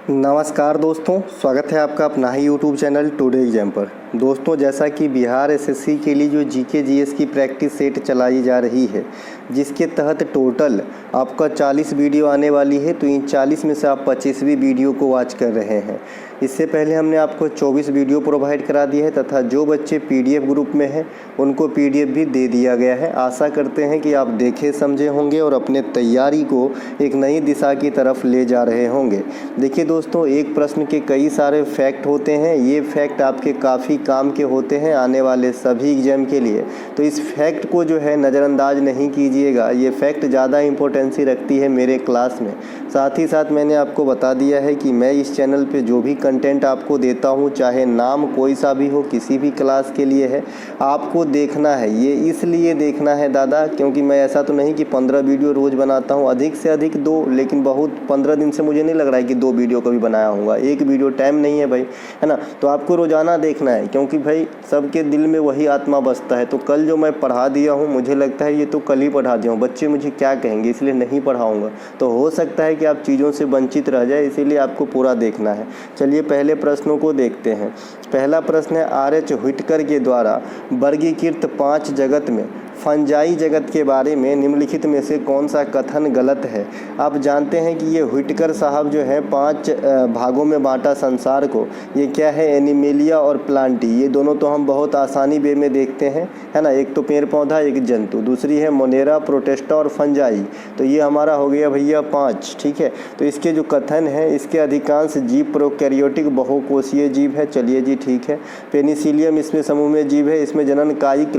नमस्कार दोस्तों, स्वागत है आपका अपना ही यूट्यूब चैनल टुडे एग्जाम पर। दोस्तों, जैसा कि बिहार एसएससी के लिए जो जीके जीएस की प्रैक्टिस सेट चलाई जा रही है, जिसके तहत टोटल आपका 40 वीडियो आने वाली है, तो इन 40 में से आप 25वीं वीडियो को वॉच कर रहे हैं। इससे पहले हमने आपको 24 वीडियो प्रोवाइड करा दिए है तथा जो बच्चे पीडीएफ ग्रुप में हैं उनको पीडीएफ भी दे दिया गया है। आशा करते हैं कि आप देखे समझे होंगे और अपने तैयारी को एक नई दिशा की तरफ ले जा रहे होंगे। देखिए दोस्तों, एक प्रश्न के कई सारे फैक्ट होते हैं। ये फैक्ट आपके काफ़ी काम के होते हैं आने वाले सभी एग्जाम के लिए, तो इस फैक्ट को जो है नज़रअंदाज नहीं कीजिएगा। ये फैक्ट ज़्यादा इंपॉर्टेंसी रखती है मेरे क्लास में। साथ ही साथ मैंने आपको बता दिया है कि मैं इस चैनल पे जो भी कंटेंट आपको देता हूँ, चाहे नाम कोई सा भी हो, किसी भी क्लास के लिए है, आपको देखना है। ये इसलिए देखना है दादा, क्योंकि मैं ऐसा तो नहीं कि 15 वीडियो रोज़ बनाता हूँ, अधिक से अधिक 2, लेकिन बहुत 15 दिन से मुझे नहीं लग रहा है कि 2 वीडियो कभी बनाया होगा। एक वीडियो टाइम नहीं है भाई, है ना। तो आपको रोज़ाना देखना है, क्योंकि भाई सबके दिल में वही आत्मा बसता है। तो कल जो मैं पढ़ा दिया हूँ, मुझे लगता है ये तो कल ही पढ़ा दिया हूँ, बच्चे मुझे क्या कहेंगे, इसलिए नहीं पढ़ाऊँगा। तो हो सकता है कि आप चीज़ों से वंचित रह जाए, इसीलिए आपको पूरा देखना है। चलिए पहले प्रश्नों को देखते हैं। पहला प्रश्न है, आर.एच. व्हिटकर के द्वारा वर्गीकृत 5 जगत में फंजाई जगत के बारे में निम्नलिखित में से कौन सा कथन गलत है। आप जानते हैं कि ये व्हिटकर साहब जो है 5 भागों में बांटा संसार को। ये क्या है, एनिमेलिया और प्लांटी। ये दोनों तो हम बहुत आसानी वे में देखते हैं, है ना। एक तो पेड़ पौधा, एक जंतु। दूसरी है मोनेरा, प्रोटेस्टा और फंजाई। तो ये हमारा हो गया भैया 5, ठीक है। तो इसके जो कथन है, इसके अधिकांश जीव प्रोकैरियोटिक बहुकोषीय जीव है। चलिए जी, ठीक है। पेनिसिलियम इसमें समूह में जीव है। इसमें जनन कायिक,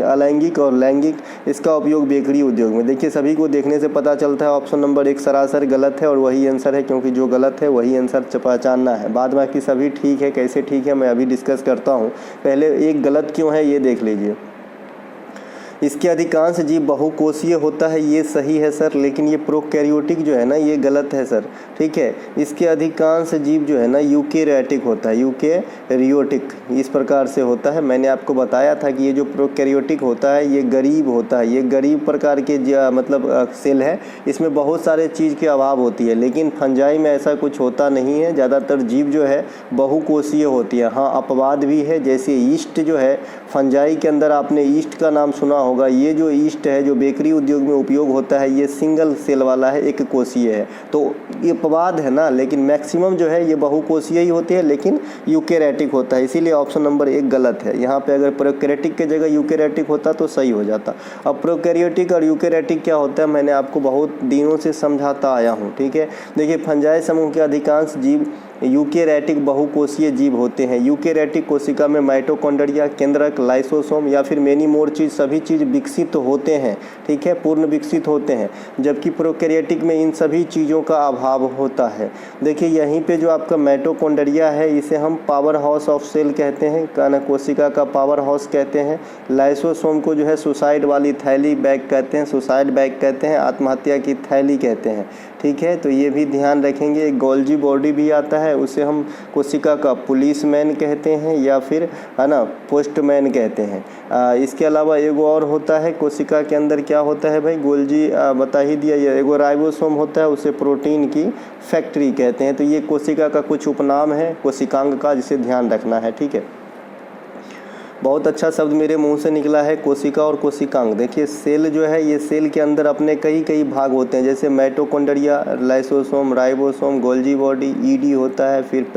अलैंगिक और लैंगिक। इसका उपयोग बेकरी उद्योग में। देखिए, सभी को देखने से पता चलता है ऑप्शन नंबर 1 सरासर गलत है और वही आंसर है, क्योंकि जो गलत है वही आंसर पहचानना है। बाद बाकी सभी ठीक है। कैसे ठीक है मैं अभी डिस्कस करता हूँ। पहले एक गलत क्यों है ये देख लीजिए। इसके अधिकांश जीव बहुकोषीय होता है, ये सही है सर, लेकिन ये प्रोकैरियोटिक जो है ना, ये गलत है सर, ठीक है। इसके अधिकांश जीव जो है ना यूकेरियोटिक होता है, यूकेरियोटिक इस प्रकार से होता है। मैंने आपको बताया था कि ये जो प्रोकैरियोटिक होता है ये गरीब होता है, ये गरीब प्रकार के मतलब सेल है। इसमें बहुत सारे चीज़ के अभाव होती है, लेकिन फंजाई में ऐसा कुछ होता नहीं है। ज़्यादातर जीव जो है बहुकोषीय होती है। हाँ, अपवाद भी है, जैसे ईस्ट जो है फंजाई के अंदर, आपने ईस्ट का नाम सुना होगा। ये जो ईस्ट है जो बेकरी उद्योग में उपयोग होता है, ये सिंगल सेल वाला है, एक कोषीय है। तो ये अपवाद है ना, लेकिन मैक्सिमम जो है ये बहुकोषीय ही होती है, लेकिन यूकेरियोटिक होता है। इसीलिए ऑप्शन नंबर 1 गलत है। यहाँ पे अगर प्रोकैरियोटिक की जगह यूकेरियोटिक होता तो सही हो जाता। अब प्रोकैरियोटिक और यूकेरियोटिक क्या होता है, मैंने आपको बहुत दिनों से समझाता आया हूँ, ठीक है। देखिए, फंजाई समूह के अधिकांश जीव यूकेरियोटिक बहुकोषीय जीव होते हैं। यूकेरियोटिक कोशिका में माइटोकॉन्ड्रिया, केंद्रक, लाइसोसोम या फिर मेनी मोर चीज़, सभी चीज़ विकसित होते हैं, ठीक है, पूर्ण विकसित होते हैं। जबकि प्रोकैरियोटिक में इन सभी चीज़ों का अभाव होता है। देखिए, यहीं पे जो आपका माइटोकॉन्ड्रिया है, इसे हम पावर हाउस ऑफ सेल कहते हैं, कोशिका का पावर हाउस कहते हैं। लाइसोसोम को जो है सुसाइड वाली थैली बैग कहते हैं, सुसाइड बैग कहते हैं, आत्महत्या की थैली कहते हैं, ठीक है। तो ये भी ध्यान रखेंगे। एक गोल्जी बॉडी भी आता है, उसे हम कोशिका का पुलिसमैन कहते हैं या फिर, है ना, पोस्टमैन कहते हैं। इसके अलावा एगो और होता है कोशिका के अंदर, क्या होता है भाई, गोल्जी बता ही दिया। ये एगो राइबोसोम होता है, उसे प्रोटीन की फैक्ट्री कहते हैं। तो ये कोशिका का कुछ उपनाम है कोशिकांग का, जिसे ध्यान रखना है, ठीक है। बहुत अच्छा शब्द मेरे मुंह से निकला है, कोशिका और कोशिकांग। देखिए, सेल जो है, ये सेल के अंदर अपने कई भाग होते हैं, जैसे mitochondria, lysosome, ribosome, Golgi body, ED होता है, फिर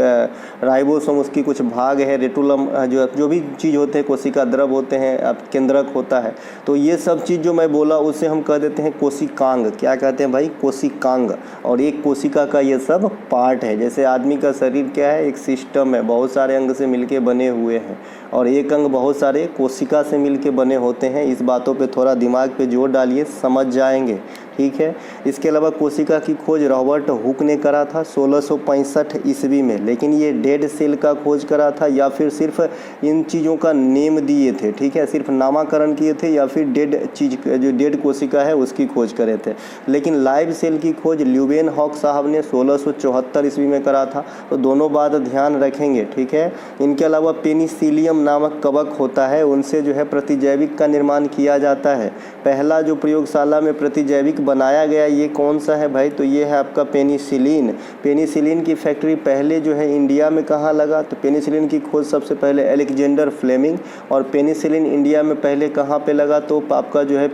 राइबोसोम उसकी कुछ भाग है, रेटुलम, जो भी चीज़ होते हैं, कोशिका द्रव होते हैं, अब केंद्रक होता है। तो ये सब चीज़ जो मैं बोला उसे हम कह देते हैं कोशिकांग। क्या कहते हैं भाई, कोशिकांग। और एक कोशिका का ये सब पार्ट है। जैसे आदमी का शरीर क्या है, एक सिस्टम है, बहुत सारे अंग से मिलके बने हुए हैं, और एक अंग बहुत सारे कोशिका से मिलके बने होते हैं। इस बातों पे थोड़ा दिमाग पे जोर डालिए, समझ जाएंगे, ठीक है। इसके अलावा कोशिका की खोज रॉबर्ट हुक ने करा था 1665 ईस्वी में, लेकिन ये डेड सेल का खोज करा था या फिर सिर्फ इन चीज़ों का नेम दिए थे, ठीक है, सिर्फ नामाकरण किए थे, या फिर डेड चीज जो डेड कोशिका है उसकी खोज करे थे। लेकिन लाइव सेल की खोज ल्यूवेन हॉक साहब ने 1674 ईस्वी में करा था। तो दोनों बात ध्यान रखेंगे, ठीक है। इनके अलावा पेनिसिलियम नामक कवक होता है, उनसे जो है प्रतिजैविक का निर्माण किया जाता है। पहला जो प्रयोगशाला में प्रतिजैविक बनाया गया ये कौन सा है भाई, तो ये है आपका पेनिसिलिन। पेनिसिलिन की फैक्ट्री पहले जो है इंडिया में कहाँ लगा, तो पेनिसिलिन की खोज सबसे पहले अलेक्जेंडर फ्लेमिंग, और पेनिसिलिन इंडिया में पहले कहाँ पे लगा, तो आपका जो है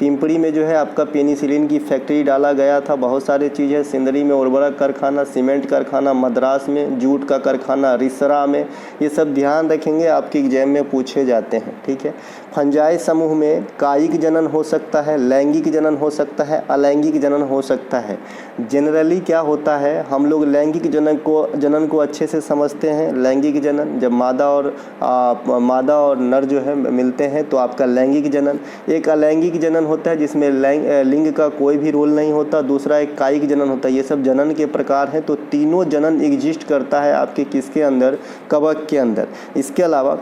पिंपरी में जो है आपका पेनिसिलिन की फैक्ट्री डाला गया था। बहुत सारे चीज़ है, सिंदरी में उर्वरक कारखाना, सीमेंट कारखाना, मद्रास में जूट का कारखाना, रिसरा में, ये सब ध्यान रखेंगे, आपके एग्जाम में पूछे जाते हैं। ठीक है। फंजाई समूह में कायिक जनन हो सकता है, लैंगिक जनन हो सकता है, अलैंगिक जनन हो सकता है। जनरली क्या होता है, हम लोग लैंगिक जनन को अच्छे से समझते हैं। लैंगिक जनन जब मादा और नर जो है मिलते हैं तो आपका लैंगिक जनन। एक अलैंगिक जनन होता है जिसमें लिंग का कोई भी रोल नहीं होता। दूसरा एक कायिक जनन होता है। ये सब जनन के प्रकार हैं। तो तीनों जनन एग्जिस्ट करता है आपके किसके अंदर, कवक के अंदर। इसके अलावा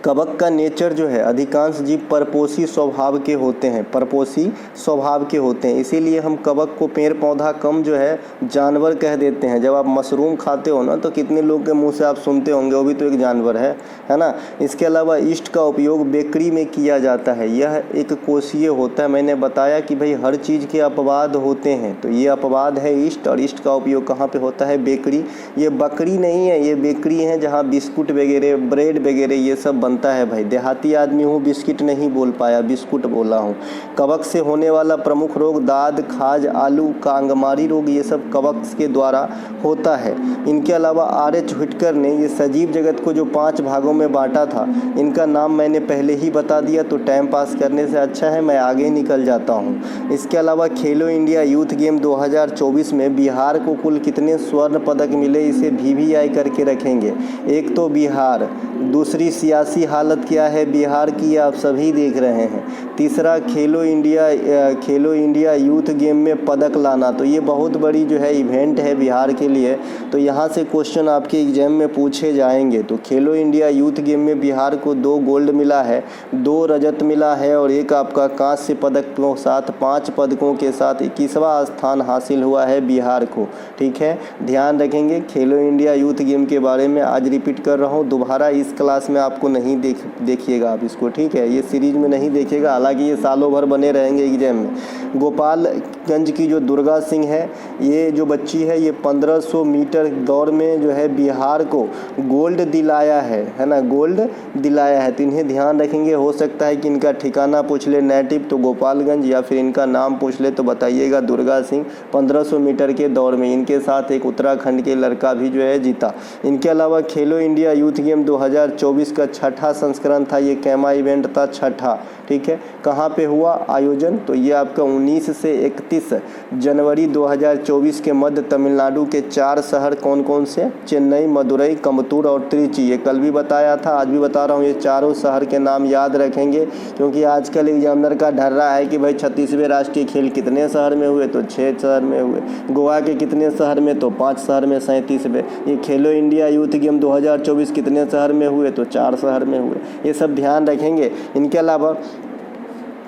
कवक का नेचर जो है, अधिकांश जीव परपोषी स्वभाव के होते हैं, परपोषी स्वभाव के होते हैं। इसीलिए हम कवक को पेड़ पौधा कम जो है जानवर कह देते हैं। जब आप मशरूम खाते हो ना तो कितने लोग के मुंह से आप सुनते होंगे वो भी तो एक जानवर है ना। इसके अलावा ईस्ट का उपयोग बेकरी में किया जाता है। यह एक कोशीय होता है। मैंने बताया कि भाई हर चीज़ के अपवाद होते हैं, तो ये अपवाद है ईस्ट, और ईस्ट का उपयोग कहाँ पे होता है, बेकरी। ये बकरी नहीं है, ये बेकरी है जहाँ बिस्कुट वगैरह, ब्रेड वगैरह ये सब बनता है। भाई देहाती आदमी हूँ, बिस्किट नहीं बोल पाया, बिस्कुट बोला हूँ। कवक से होने वाला प्रमुख रोग दाद, खाज, आलू, कांगमारी रोग, ये सब कवक के द्वारा होता है। इनके अलावा R.H. व्हिटकर ने ये सजीव जगत को जो 5 भागों में बांटा था, इनका नाम मैंने पहले ही बता दिया, तो टाइम पास करने से अच्छा है मैं आगे निकल जाता हूँ। इसके अलावा खेलो इंडिया यूथ गेम 2024 में बिहार को कुल कितने स्वर्ण पदक मिले, इसे VVI करके रखेंगे। एक तो बिहार, दूसरी सियासी हालत क्या है बिहार की, आप सभी देख रहे हैं। तीसरा खेलो इंडिया यूथ गेम में पदक लाना, तो ये बहुत बड़ी जो है इवेंट है बिहार के लिए। तो यहाँ से क्वेश्चन आपके एग्जाम में पूछे जाएंगे। तो खेलो इंडिया यूथ गेम में बिहार को 2 गोल्ड मिला है, 2 रजत मिला है, और एक आपका कांस्य पदक के साथ 5 पदकों के साथ 21वां स्थान हासिल हुआ है बिहार को। ठीक है, ध्यान रखेंगे खेलो इंडिया यूथ गेम के बारे में। आज रिपीट कर रहा हूँ, दोबारा इस क्लास में आपको नहीं देखिएगा आप इसको। ठीक है, ये सीरीज में नहीं देखिएगा, हालांकि ये सालों भर बने रहेंगे एग्जाम में। गोपालगंज की जो दुर्गा सिंह है, ये जो बच्ची है, ये 1500 मीटर दौड़ में जो है बिहार को गोल्ड दिलाया है ना, गोल्ड दिलाया है। तो इन्हें ध्यान रखेंगे। हो सकता है कि इनका ठिकाना पूछ ले नेटिव तो गोपालगंज, या फिर इनका नाम पूछ ले तो बताइएगा दुर्गा सिंह। 1500 मीटर के दौड़ में इनके साथ एक उत्तराखंड के लड़का भी जो है जीता। इनके अलावा खेलो इंडिया यूथ गेम 2024 का 6ठा संस्करण था। ये कैमा इवेंट था, 6ठा। ठीक है, कहाँ पे हुआ आयोजन, तो ये आपका 19 से 31 जनवरी 2024 के मध्य तमिलनाडु के 4 शहर कौन कौन से, चेन्नई, मदुरई, कमतूर और त्रिची। ये कल भी बताया था, आज भी बता रहा हूँ। ये चारों शहर के नाम याद रखेंगे, क्योंकि आजकल एग्जामिनर का डर रहा है कि भाई 36वें राष्ट्रीय खेल कितने शहर में हुए, तो 6 शहर में हुए। गोवा के कितने शहर में, तो 5 शहर में 37वें। ये खेलो इंडिया यूथ गेम 2024 कितने शहर में हुए, तो 4 शहर में हुए। ये सब ध्यान रखेंगे। इनके अलावा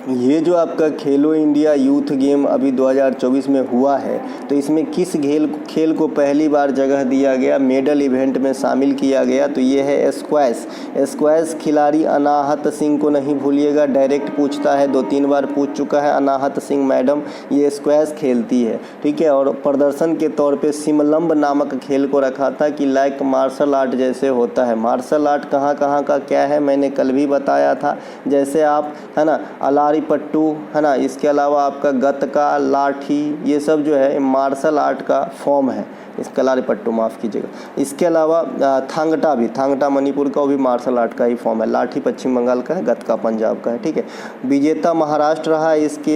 ये जो आपका खेलो इंडिया यूथ गेम अभी 2024 में हुआ है, तो इसमें किस खेल को पहली बार जगह दिया गया, मेडल इवेंट में शामिल किया गया, तो ये है स्क्वैश खिलाड़ी अनाहत सिंह को नहीं भूलिएगा, डायरेक्ट पूछता है, 2-3 बार पूछ चुका है अनाहत सिंह मैडम, ये स्क्वैश खेलती है। ठीक है, और प्रदर्शन के तौर पे सिमलंब नामक खेल को रखा था कि लाइक मार्शल आर्ट जैसे होता है। मार्शल आर्ट कहाँ का क्या है मैंने कल भी बताया था। जैसे आप है ना पट्टू है ना, इसके अलावा आपका गतका, लाठी, ये सब जो है मार्शल आर्ट का फॉर्म है। इस कलारी पट्टू माफ़ कीजिएगा। इसके अलावा थांगटा मणिपुर का, वो भी मार्शल आर्ट का ही फॉर्म है। लाठी पश्चिम बंगाल का है, गतका पंजाब का है। ठीक है, विजेता महाराष्ट्र रहा है इसके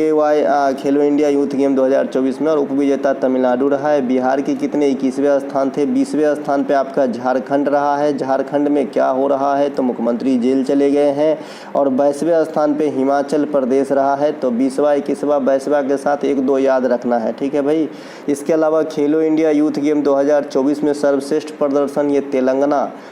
खेलो इंडिया यूथ गेम 2024 में, और उपविजेता तमिलनाडु रहा है। बिहार के कितने 21वें स्थान थे, 20वें स्थान पे आपका झारखंड रहा है। झारखंड में क्या हो रहा है, तो मुख्यमंत्री जेल चले गए हैं। और 22वें स्थान पे हिमाचल प्रदेश रहा है। तो 20वां, 21वां, 22वां के साथ 1-2 याद रखना है। ठीक है भाई। इसके अलावा खेलो इंडिया यूथ गेम 2024 में सर्वश्रेष्ठ प्रदर्शन ये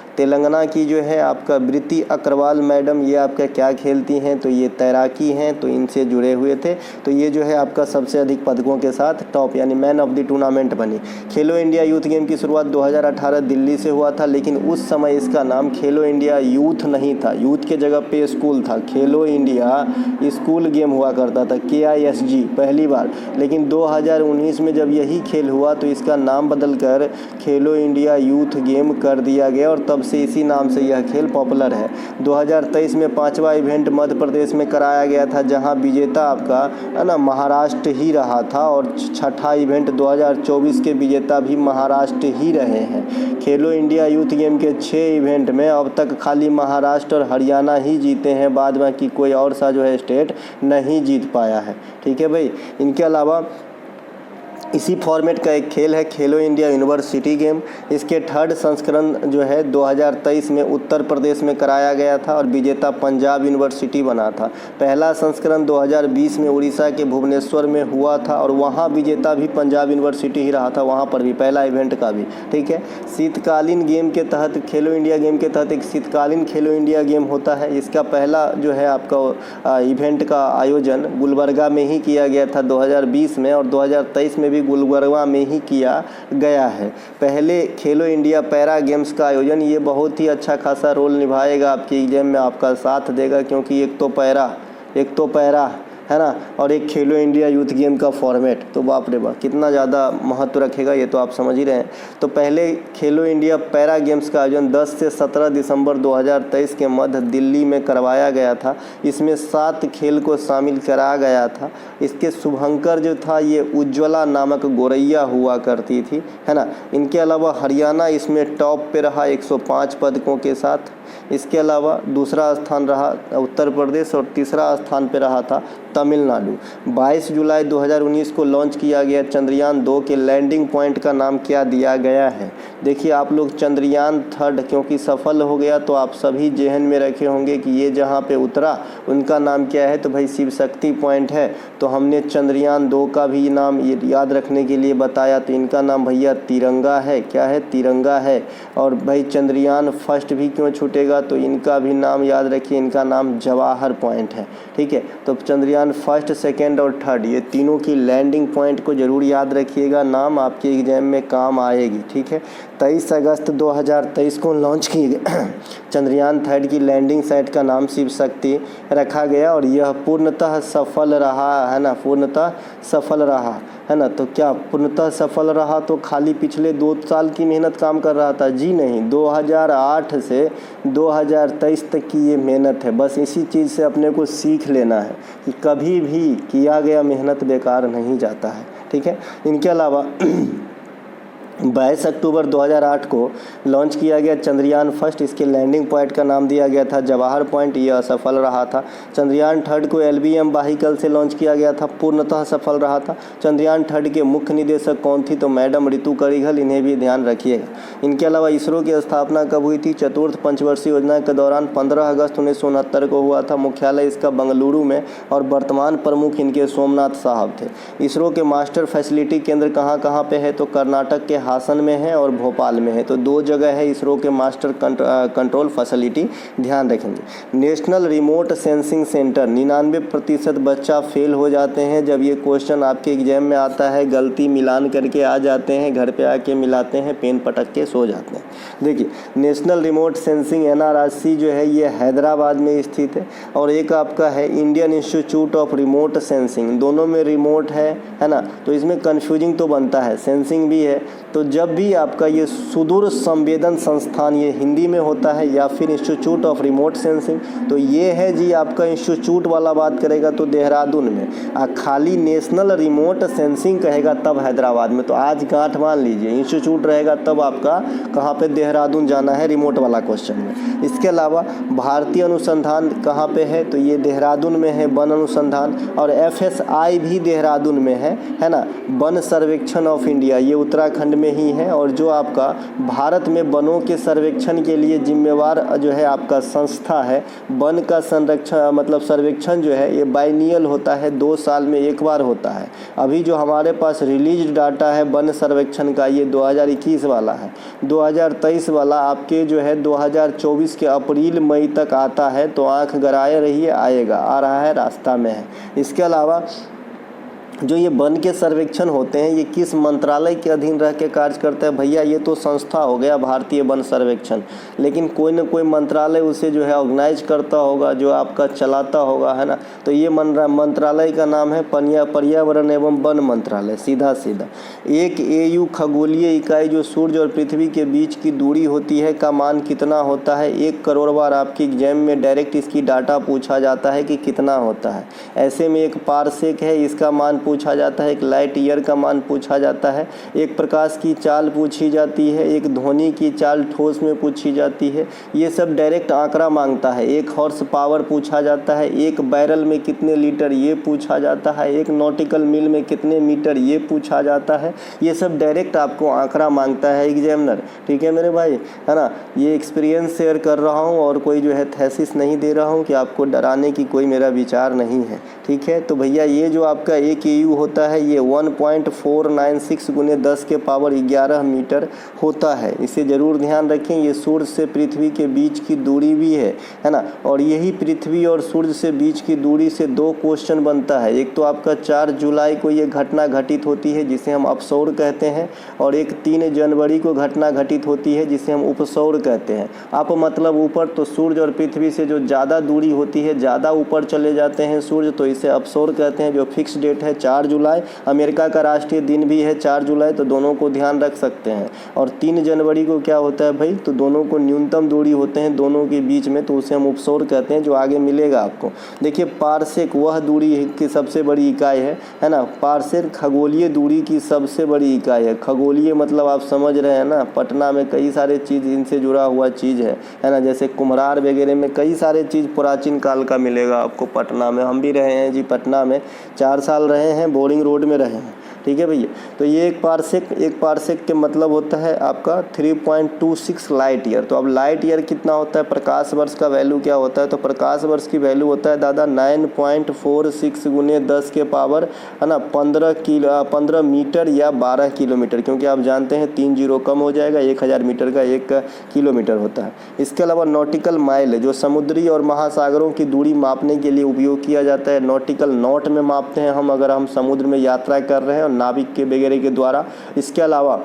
तेलंगाना की जो है आपका वृत्ति अग्रवाल मैडम, ये आपका क्या खेलती हैं, तो ये तैराकी हैं, तो इनसे जुड़े हुए थे। तो ये जो है आपका सबसे अधिक पदकों के साथ टॉप यानी मैन ऑफ द टूर्नामेंट बनी। खेलो इंडिया यूथ गेम की शुरुआत 2018 दिल्ली से हुआ था, लेकिन उस समय इसका नाम खेलो इंडिया यूथ नहीं था। यूथ के जगह पे स्कूल था, खेलो इंडिया स्कूल गेम हुआ करता था, KISG पहली बार। लेकिन 2019 में जब यही खेल हुआ तो इसका नाम बदलकर खेलो इंडिया यूथ गेम कर दिया गया और तब से इसी नाम से यह खेल पॉपुलर है। 2023 में 5वां इवेंट मध्य प्रदेश में कराया गया था, जहां विजेता आपका है ना महाराष्ट्र ही रहा था, और छठा इवेंट 2024 के विजेता भी महाराष्ट्र ही रहे हैं। खेलो इंडिया यूथ गेम के 6 इवेंट में अब तक खाली महाराष्ट्र और हरियाणा ही जीते हैं, बाद में कि कोई और सा जो है स्टेट नहीं जीत पाया है। ठीक है भाई। इनके अलावा इसी फॉर्मेट का एक खेल है खेलो इंडिया यूनिवर्सिटी गेम। इसके थर्ड संस्करण जो है 2023 में उत्तर प्रदेश में कराया गया था और विजेता पंजाब यूनिवर्सिटी बना था। पहला संस्करण 2020 में उड़ीसा के भुवनेश्वर में हुआ था और वहां विजेता भी पंजाब यूनिवर्सिटी ही रहा था, वहां पर भी पहला इवेंट का भी। ठीक है। शीतकालीन गेम के तहत खेलो इंडिया गेम के तहत एक शीतकालीन खेलो इंडिया गेम होता है। इसका पहला जो है आपका इवेंट का आयोजन गुलबर्गा में ही किया गया था 2020 में, और 2023 में भी गुलबर्गा में ही किया गया है। पहले खेलो इंडिया पैरा गेम्स का आयोजन, ये बहुत ही अच्छा खासा रोल निभाएगा आपके एग्जाम में, आपका साथ देगा, क्योंकि एक तो पैरा है ना, और एक खेलो इंडिया यूथ गेम का फॉर्मेट, तो बाप रे बाप कितना ज़्यादा महत्व रखेगा ये तो आप समझ ही रहे हैं। तो पहले खेलो इंडिया पैरा गेम्स का आयोजन 10 से 17 दिसंबर 2023 के मध्य दिल्ली में करवाया गया था। इसमें 7 खेल को शामिल करा गया था। इसके शुभंकर जो था ये उज्ज्वला नामक गोरैया हुआ करती थी, है ना। इनके अलावा हरियाणा इसमें टॉप पे रहा 105 पदकों के साथ। इसके अलावा दूसरा स्थान रहा उत्तर प्रदेश और तीसरा स्थान पे रहा था तमिलनाडु। 22 जुलाई 2019 को लॉन्च किया गया चंद्रयान 2 के लैंडिंग पॉइंट का नाम क्या दिया गया है। देखिए आप लोग चंद्रयान 3 क्योंकि सफल हो गया तो आप सभी जेहन में रखे होंगे कि ये जहाँ पे उतरा उनका नाम क्या है, तो भाई शिव शक्ति पॉइंट है। तो हमने चंद्रयान 2 का भी नाम याद रखने के लिए बताया, तो इनका नाम भैया तिरंगा है। क्या है? तिरंगा है। और भाई चंद्रयान 1 भी क्यों छूटेगा, तो इनका भी नाम याद रखिए, इनका नाम जवाहर पॉइंट है। ठीक है। तो चंद्रयान 1, 2 और 3 ये तीनों की लैंडिंग पॉइंट को जरूर याद रखिएगा, नाम आपके एग्जाम में काम आएगी। ठीक है। 23 अगस्त 2023 को लॉन्च की गई चंद्रयान 3 की लैंडिंग साइट का नाम शिव शक्ति रखा गया और यह पूर्णतः सफल रहा, है ना। पूर्णतः सफल रहा, है ना। तो क्या पूर्णतः सफल रहा तो खाली पिछले 2 साल की मेहनत काम कर रहा था? जी नहीं, 2008 से 2023 तक की ये मेहनत है। बस इसी चीज़ से अपने को सीख लेना है कि कभी भी किया गया मेहनत बेकार नहीं जाता है। ठीक है। इनके अलावा 22 अक्टूबर 2008 को लॉन्च किया गया चंद्रयान 1, इसके लैंडिंग पॉइंट का नाम दिया गया था जवाहर पॉइंट, यह असफल रहा था। चंद्रयान 3 को LBM व्हीकल से लॉन्च किया गया था, पूर्णतः सफल रहा था। चंद्रयान 3 के मुख्य निदेशक कौन थी, तो मैडम ऋतु करिघल, इन्हें भी ध्यान रखिएगा। इनके अलावा इसरो की स्थापना कब हुई थी? चतुर्थ पंचवर्षीय योजना के दौरान 15 अगस्त 1969 को हुआ था। मुख्यालय इसका बेंगलुरु में और वर्तमान प्रमुख इनके सोमनाथ साहब थे। इसरो के मास्टर फैसिलिटी केंद्र कहाँ कहाँ पे है, तो कर्नाटक के हासन में है और भोपाल में है। तो 2 जगह है इसरो के मास्टर कंट्रोल फैसिलिटी, ध्यान रखेंगे। नेशनल रिमोट सेंसिंग सेंटर, 99% बच्चा फेल हो जाते हैं जब ये क्वेश्चन आपके एग्जाम में आता है, गलती मिलान करके आ जाते हैं, घर पे आके मिलाते हैं, पेन पटक के सो जाते हैं। देखिए नेशनल रिमोट सेंसिंग NRSC जो है ये हैदराबाद में स्थित है और एक आपका है Indian institute of remote sensing, दोनों में रिमोट है ना। तो इसमें कन्फ्यूजिंग तो बनता है, सेंसिंग भी है। तो जब भी आपका ये सुदूर संवेदन संस्थान ये हिंदी में होता है या फिर इंस्टीट्यूट ऑफ रिमोट सेंसिंग, तो ये है जी आपका इंस्टीट्यूट वाला बात करेगा तो देहरादून में, खाली नेशनल रिमोट सेंसिंग कहेगा तब हैदराबाद में। तो आज गांठ मान लीजिए, इंस्टीट्यूट रहेगा तब आपका कहाँ पे, देहरादून जाना है रिमोट वाला क्वेश्चन में। इसके अलावा भारतीय अनुसंधान कहाँ पे है, तो ये देहरादून में है, वन अनुसंधान। और FSI भी देहरादून में है ना। वन सर्वेक्षण ऑफ इंडिया ये उत्तराखंड में ही है। और जो आपका भारत में वनों के सर्वेक्षण के लिए जिम्मेवार जो है आपका संस्था है, वन का संरक्षण मतलब सर्वेक्षण जो है ये बाइनियल होता है, 2 साल में एक बार होता है। अभी जो हमारे पास रिलीज डाटा है वन सर्वेक्षण का ये 2021 वाला है। 2023 वाला आपके जो है 2024 के अप्रैल मई तक आता है। तो आंख गड़ाए रहिए, आएगा, आ रहा है, रास्ता में है। इसके अलावा जो ये वन के सर्वेक्षण होते हैं ये किस मंत्रालय के अधीन रह के कार्य करता है? भैया ये तो संस्था हो गया भारतीय वन सर्वेक्षण, लेकिन कोई ना कोई मंत्रालय उसे जो है ऑर्गेनाइज करता होगा, जो आपका चलाता होगा, है ना। तो ये मंत्रालय का नाम है पर्यावरण एवं वन मंत्रालय, सीधा सीधा। एक AU खगोलीय इकाई जो सूर्य और पृथ्वी के बीच की दूरी होती है का मान कितना होता है? 1 करोड़ बार आपकी एग्जाम में डायरेक्ट इसकी डाटा पूछा जाता है कि कितना होता है। ऐसे में एक पारसेक है, इसका मान पूछा जाता है, एक लाइट ईयर का मान पूछा जाता है, एक प्रकाश की चाल पूछी जाती है, एक ध्वनि की चाल ठोस में पूछी जाती है। ये सब डायरेक्ट आंकड़ा मांगता है। एक हॉर्स पावर पूछा जाता है, एक बैरल में कितने लीटर ये पूछा जाता है, एक नॉटिकल मील में कितने मीटर ये पूछा जाता है। ये सब डायरेक्ट आपको आंकड़ा मांगता है एग्जामिनर, ठीक है मेरे भाई, है ना। ये एक्सपीरियंस शेयर कर रहा हूँ और कोई जो है थेसिस नहीं दे रहा हूँ कि आपको डराने की कोई मेरा विचार नहीं है, ठीक है। तो भैया ये जो आपका एक AU होता है ये 1.496 × 10 के पावर 11 मीटर होता है। इसे ज़रूर ध्यान रखें। ये सूर्य से पृथ्वी के बीच की दूरी भी है ना। और यही पृथ्वी और सूर्य से बीच की दूरी से 2 क्वेश्चन बनता है। एक तो आपका 4 जुलाई को ये घटना घटित होती है जिसे हम अपसौर कहते हैं, और एक 3 जनवरी को घटना घटित होती है जिसे हम उपसौर कहते हैं। आप मतलब ऊपर, तो सूर्य और पृथ्वी से जो ज़्यादा दूरी होती है, ज़्यादा ऊपर चले जाते हैं सूर्य, तो इसे अपसौर कहते हैं। जो फिक्स डेट है 4 जुलाई, अमेरिका का राष्ट्रीय दिन भी है 4 जुलाई, तो दोनों को ध्यान रख सकते हैं। और 3 जनवरी को क्या होता है भाई, तो दोनों को न्यूनतम दूरी होते हैं दोनों के बीच में, तो उसे हम उपसौर कहते हैं, जो आगे मिलेगा आपको। देखिए पारसेक वह दूरी की सबसे बड़ी इकाई है ना। पारसेक खगोलीय दूरी की सबसे बड़ी इकाई है। खगोलीय मतलब आप समझ रहे हैं ना, पटना में कई सारे चीज़ इनसे जुड़ा हुआ चीज़ है ना। जैसे कुम्हरार वगैरह में कई सारे चीज़ प्राचीन काल का मिलेगा आपको पटना में। हम भी रहे हैं जी पटना में, 4 साल रहे हैं, बोरिंग रोड में रहे हैं, ठीक है भैया। तो ये एक पारसेक के मतलब होता है आपका 3.26 लाइट ईयर। तो अब लाइट ईयर कितना होता है, प्रकाश वर्ष का वैल्यू क्या होता है? तो प्रकाश वर्ष की वैल्यू होता है दादा 9.46 × 10 के पावर, है ना, 15 मीटर या 12 किलोमीटर, क्योंकि आप जानते हैं 3 जीरो कम हो जाएगा, 1000 मीटर का 1 किलोमीटर होता है। इसके अलावा नॉटिकल माइल है, जो समुद्री और महासागरों की दूरी मापने के लिए उपयोग किया जाता है। नॉटिकल नॉट में मापते हैं हम, अगर हम समुद्र में यात्रा कर रहे हैं नाविक के वगैरह के द्वारा। इसके अलावा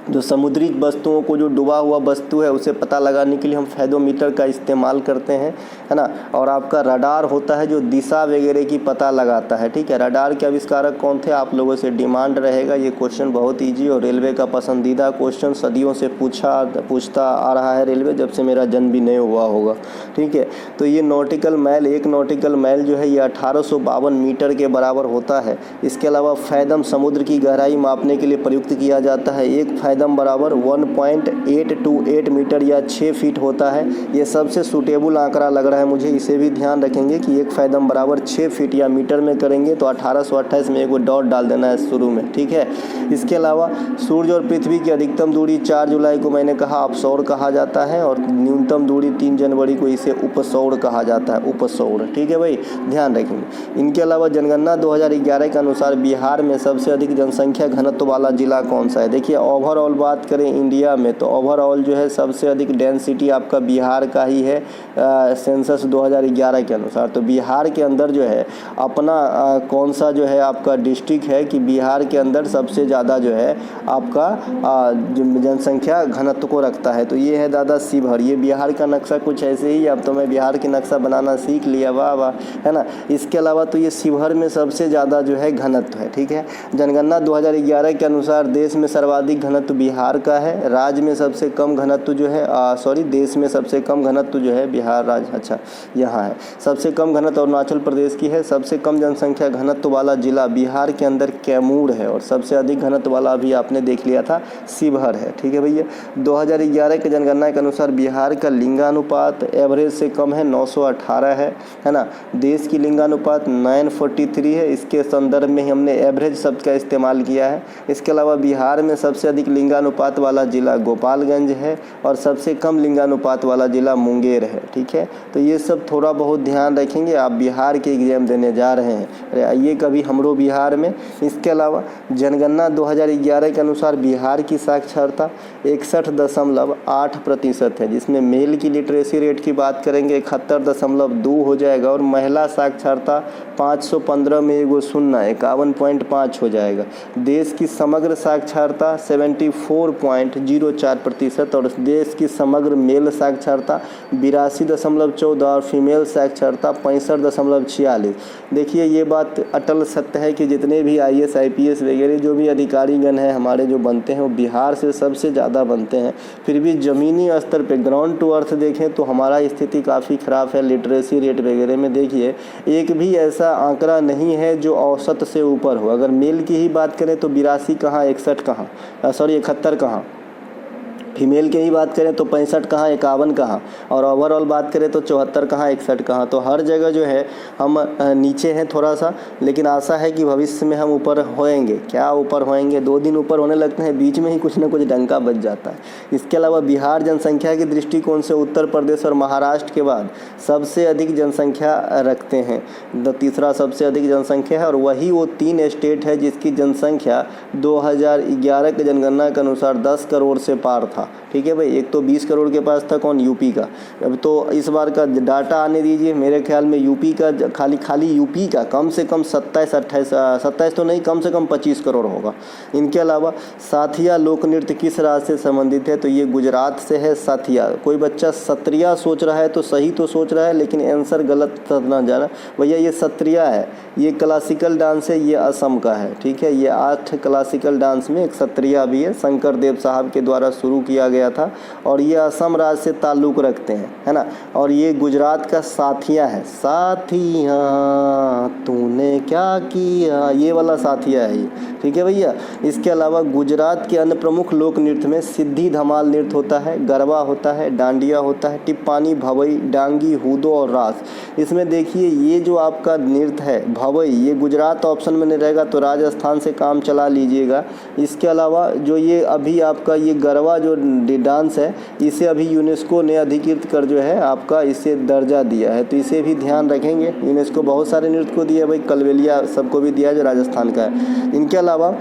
जो समुद्री वस्तुओं को, जो डूबा हुआ वस्तु है, उसे पता लगाने के लिए हम फेदोमीटर का इस्तेमाल करते हैं, है ना। और आपका रडार होता है जो दिशा वगैरह की पता लगाता है, ठीक है। रडार के आविष्कारक कौन थे? आप लोगों से डिमांड रहेगा, ये क्वेश्चन बहुत ईजी और रेलवे का पसंदीदा क्वेश्चन, सदियों से पूछता आ रहा है रेलवे, जब से मेरा जन्म भी नहीं हुआ होगा, ठीक है। तो ये नॉटिकल माइल, 1 नॉटिकल माइल जो है ये 1852 मीटर के बराबर होता है। इसके अलावा फैदम समुद्र की गहराई मापने के लिए प्रयुक्त किया जाता है। एक फैदम बराबर 1.828 मीटर या 6 फीट होता है। ये सबसे सूटेबल आंकड़ा लग रहा है मुझे, इसे भी ध्यान रखेंगे कि एक फैदम बराबर 6 फीट या मीटर में करेंगे तो 1828 में एक डॉट डाल देना है शुरू में, ठीक है। इसके अलावा सूर्य और पृथ्वी की अधिकतम दूरी 4 जुलाई को मैंने कहा अपसौर कहा जाता है, और न्यूनतम दूरी 3 जनवरी को इसे उपसौर कहा जाता है, उपसौर, ठीक है भाई, ध्यान रखेंगे। इनके अलावा जनगणना 2011 के अनुसार बिहार में सबसे अधिक जनसंख्या घनत्व वाला जिला कौन सा है? देखिए ओवरऑल बात करें इंडिया में, तो ओवरऑल जो है सबसे अधिक डेंसिटी आपका बिहार का ही है सेंसस 2011 के अनुसार। तो बिहार के अंदर जो है अपना कौन सा जो है आपका डिस्ट्रिक्ट है कि बिहार के अंदर सबसे ज़्यादा जो है आपका जनसंख्या घनत्व को रखता है? तो ये है दादा शिवहर। ये बिहार का नक्शा कुछ ऐसे ही, अब तो मैं बिहार की नक्शा बनाना सीख लिया, वाह वाह, है ना। इसके अलावा तो ये शिवहर में सबसे ज़्यादा जो है घनत्व है, ठीक है। जनगणना 2011 के अनुसार देश में सर्वाधिक घनत्व बिहार का है। राज्य में सबसे कम घनत्व जो है देश में सबसे कम घनत्व जो है बिहार राज्य, अच्छा यहाँ है। सबसे कम घनत्व अरुणाचल प्रदेश की है। सबसे कम जनसंख्या घनत्व वाला जिला बिहार के अंदर कैमूर है, और सबसे अधिक घनत्व वाला अभी आपने देख लिया था शिवहर है, ठीक है भैया। 2011 के जनगणना के अनुसार बिहार का लिंगानुपात एवरेज से कम है, 918 है ना। देश की लिंगानुपात 943 है। इसके संदर्भ में हमने एवरेज शब्द का इस्तेमाल किया है। इसके अलावा बिहार में सबसे अधिक लिंगानुपात वाला जिला गोपालगंज है, और सबसे कम लिंगानुपात वाला जिला मुंगेर है, ठीक है। तो ये सब थोड़ा बहुत ध्यान रखेंगे, आप बिहार के एग्जाम देने जा रहे हैं, अरे आइए कभी हमरो बिहार में। इसके इसके अलावा जनगणना 2011 के अनुसार बिहार की साक्षरता 61.8% है, जिसमें मेल की लिटरेसी रेट की बात करेंगे 71.2 हो जाएगा और महिला साक्षरता 515 में एगो शून्य 51.5 हो जाएगा। देश की समग्र साक्षरता 74.04% और देश की समग्र मेल साक्षरता 82.14 और फीमेल साक्षरता 65.46। देखिए ये बात अटल सत्य है कि जितने भी IAS IPS वगैरह जो भी अधिकारीगण हैं हमारे जो बनते हैं वो बिहार से सबसे ज़्यादा बनते हैं। फिर भी ज़मीनी स्तर पे ग्राउंड टू अर्थ देखें तो हमारा स्थिति काफ़ी ख़राब है। लिटरेसी रेट वगैरह में देखिए एक भी ऐसा आंकड़ा नहीं है जो औसत से ऊपर हो। अगर मेल की ही बात करें तो 82 कहाँ, 61 कहाँ, 71 कहाँ, फीमेल की ही बात करें तो 65 कहाँ, 51 कहाँ, और ओवरऑल बात करें तो 74 कहाँ, 61 कहाँ। तो हर जगह जो है हम नीचे हैं थोड़ा सा, लेकिन आशा है कि भविष्य में हम ऊपर होएंगे। क्या ऊपर होएंगे, 2 दिन ऊपर होने लगते हैं, बीच में ही कुछ ना कुछ डंका बज जाता है। इसके अलावा बिहार जनसंख्या के दृष्टिकोण से उत्तर प्रदेश और महाराष्ट्र के बाद सबसे अधिक जनसंख्या रखते हैं। तीसरा सबसे अधिक जनसंख्या है और वही वो 3 स्टेट है जिसकी जनसंख्या 2011 की जनगणना के अनुसार 10 करोड़ से पार था। ठीक है भाई, एक तो 20 करोड़ के पास था कौन, यूपी का। अब तो इस बार का डाटा आने दीजिए, मेरे ख्याल में यूपी का खाली यूपी का कम से कम 27 तो नहीं, कम से कम 25 करोड़ होगा। इनके अलावा साथिया लोक नृत्य किस राज्य से संबंधित है, तो ये गुजरात से है। साथिया, कोई बच्चा सत्रिया सोच रहा है तो सही तो सोच रहा है, लेकिन आंसर गलत ना जाना भैया, ये सत्रिया है, ये क्लासिकल डांस है, ये असम का है। ठीक है, ये 8 क्लासिकल डांस में एक सत्रिया भी है, शंकर देव साहब के द्वारा शुरू किया गया था और ये असम राज्य से ताल्लुक़ रखते हैं, है ना। और ये गुजरात का साथिया है। साथिया तूने क्या किया, ये वाला साथिया है ये। ठीक है भैया। इसके अलावा गुजरात के अन्य प्रमुख लोक नृत्य में सिद्धि धमाल नृत्य होता है, गरबा होता है, डांडिया होता है, टिप्पानी, भवई, डांगी, हूदो और रास। इसमें देखिए ये जो आपका नृत्य है भवई, ये गुजरात ऑप्शन में नहीं रहेगा तो राजस्थान से काम चला लीजिएगा। इसके अलावा जो ये अभी आपका ये गरबा जो डांस है, इसे अभी यूनेस्को ने अधिकृत कर जो है आपका इसे दर्जा दिया है, तो इसे भी ध्यान रखेंगे। यूनेस्को बहुत सारे नृत्य को दिया भाई, कलबेलिया सबको भी दिया जो राजस्थान का है। इनके अलावा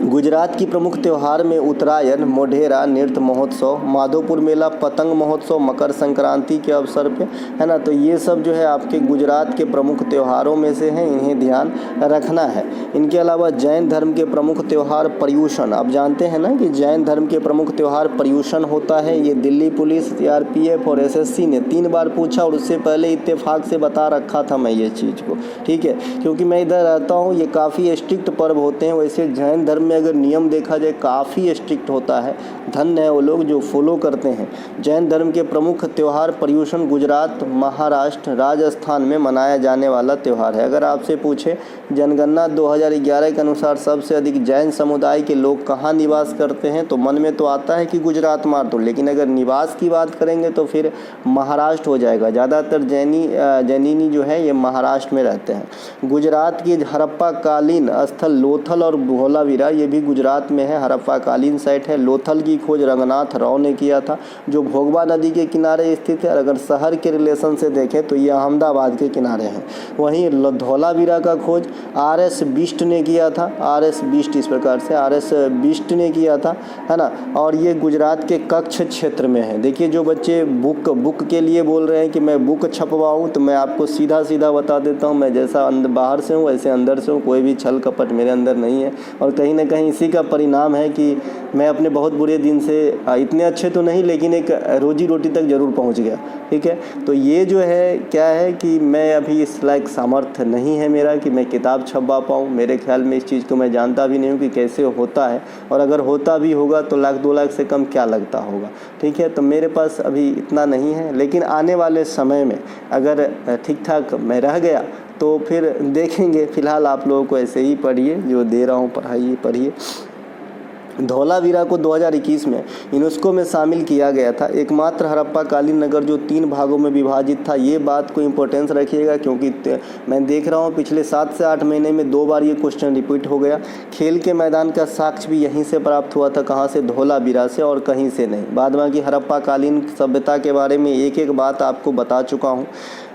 गुजरात की प्रमुख त्यौहार में उत्तरायण, मोढेरा नृत्य महोत्सव, माधोपुर मेला, पतंग महोत्सव, मकर संक्रांति के अवसर पे, है ना। तो ये सब जो है आपके गुजरात के प्रमुख त्योहारों में से हैं, इन्हें ध्यान रखना है। इनके अलावा जैन धर्म के प्रमुख त्यौहार पर्युषण, आप जानते हैं ना कि जैन धर्म के प्रमुख त्यौहार पर्युषण होता है। ये दिल्ली पुलिस, CRPF और SSC ने 3 बार पूछा और उससे पहले इत्तेफाक से बता रखा था मैं ये चीज़ को। ठीक है, क्योंकि मैं इधर रहता हूँ, ये काफ़ी स्ट्रिक्ट पर्व होते हैं। वैसे जैन धर्म में अगर नियम देखा जाए काफ़ी स्ट्रिक्ट होता है, धन्य है वो लोग जो फॉलो करते हैं। जैन धर्म के प्रमुख त्यौहार पर्युषण गुजरात, महाराष्ट्र, राजस्थान में मनाया जाने वाला त्यौहार है। अगर आपसे पूछे जनगणना 2011 के अनुसार सबसे अधिक जैन समुदाय के लोग कहाँ निवास करते हैं, तो मन में तो आता है कि गुजरात मार दो, लेकिन अगर निवास की बात करेंगे तो फिर महाराष्ट्र हो जाएगा। ज़्यादातर जैनिनी जो है ये महाराष्ट्र में रहते हैं। गुजरात की हड़प्पा कालीन स्थल लोथल और धोलावीरा, ये भी गुजरात में है, हड़प्पा कालीन साइट है। लोथल की खोज रंगनाथ राव ने किया था जो भोगवा नदी के किनारे स्थित है। और अगर शहर के रिलेशन से देखें तो ये अहमदाबाद के किनारे हैं। वहीं धौलावीरा का खोज RS बिष्ट ने किया था, RS बिष्ट, इस प्रकार से RS बिष्ट ने किया था, है ना। और ये गुजरात के कच्छ क्षेत्र में है। देखिए जो बच्चे बुक के लिए बोल रहे हैं कि मैं बुक छपवाऊँ, तो मैं आपको सीधा सीधा बता देता हूँ, मैं जैसा बाहर से हूँ वैसे अंदर से हूँ, कोई भी छल कपट मेरे अंदर नहीं है। और कहीं ना कहीं इसी का परिणाम है कि मैं अपने बहुत बुरे दिन से, इतने अच्छे तो नहीं लेकिन एक रोजी रोटी तक ज़रूर पहुंच गया। ठीक है, तो ये जो है क्या है कि मैं अभी इस लायक सामर्थ्य नहीं है मेरा कि मैं किताब छपवा पाऊँ। मेरे ख्याल में इस चीज़ को मैं जानता भी नहीं हूँ कि कैसे होता है, और अगर होता भी होगा तो 1-2 लाख से कम क्या लगता होगा। ठीक है, तो मेरे पास अभी इतना नहीं है, लेकिन आने वाले समय में अगर ठीक ठाक मैं रह गया तो फिर देखेंगे। फ़िलहाल आप लोगों को ऐसे ही पढ़िए, जो दे रहा हूँ पढ़िए। धौलावीरा को 2021 में यूनेस्को में शामिल किया गया था। एकमात्र हड़प्पा कालीन नगर जो 3 भागों में विभाजित था। ये बात को इम्पोर्टेंस रखिएगा, क्योंकि मैं देख रहा हूँ पिछले 7 से 8 महीने में 2 बार ये क्वेश्चन रिपीट हो गया। खेल के मैदान का साक्ष्य भी यहीं से प्राप्त हुआ था, कहाँ से, धौलावीरा से, और कहीं से नहीं। बाद बाकी हड़प्पा कालीन सभ्यता के बारे में एक बात आपको बता चुका हूँ।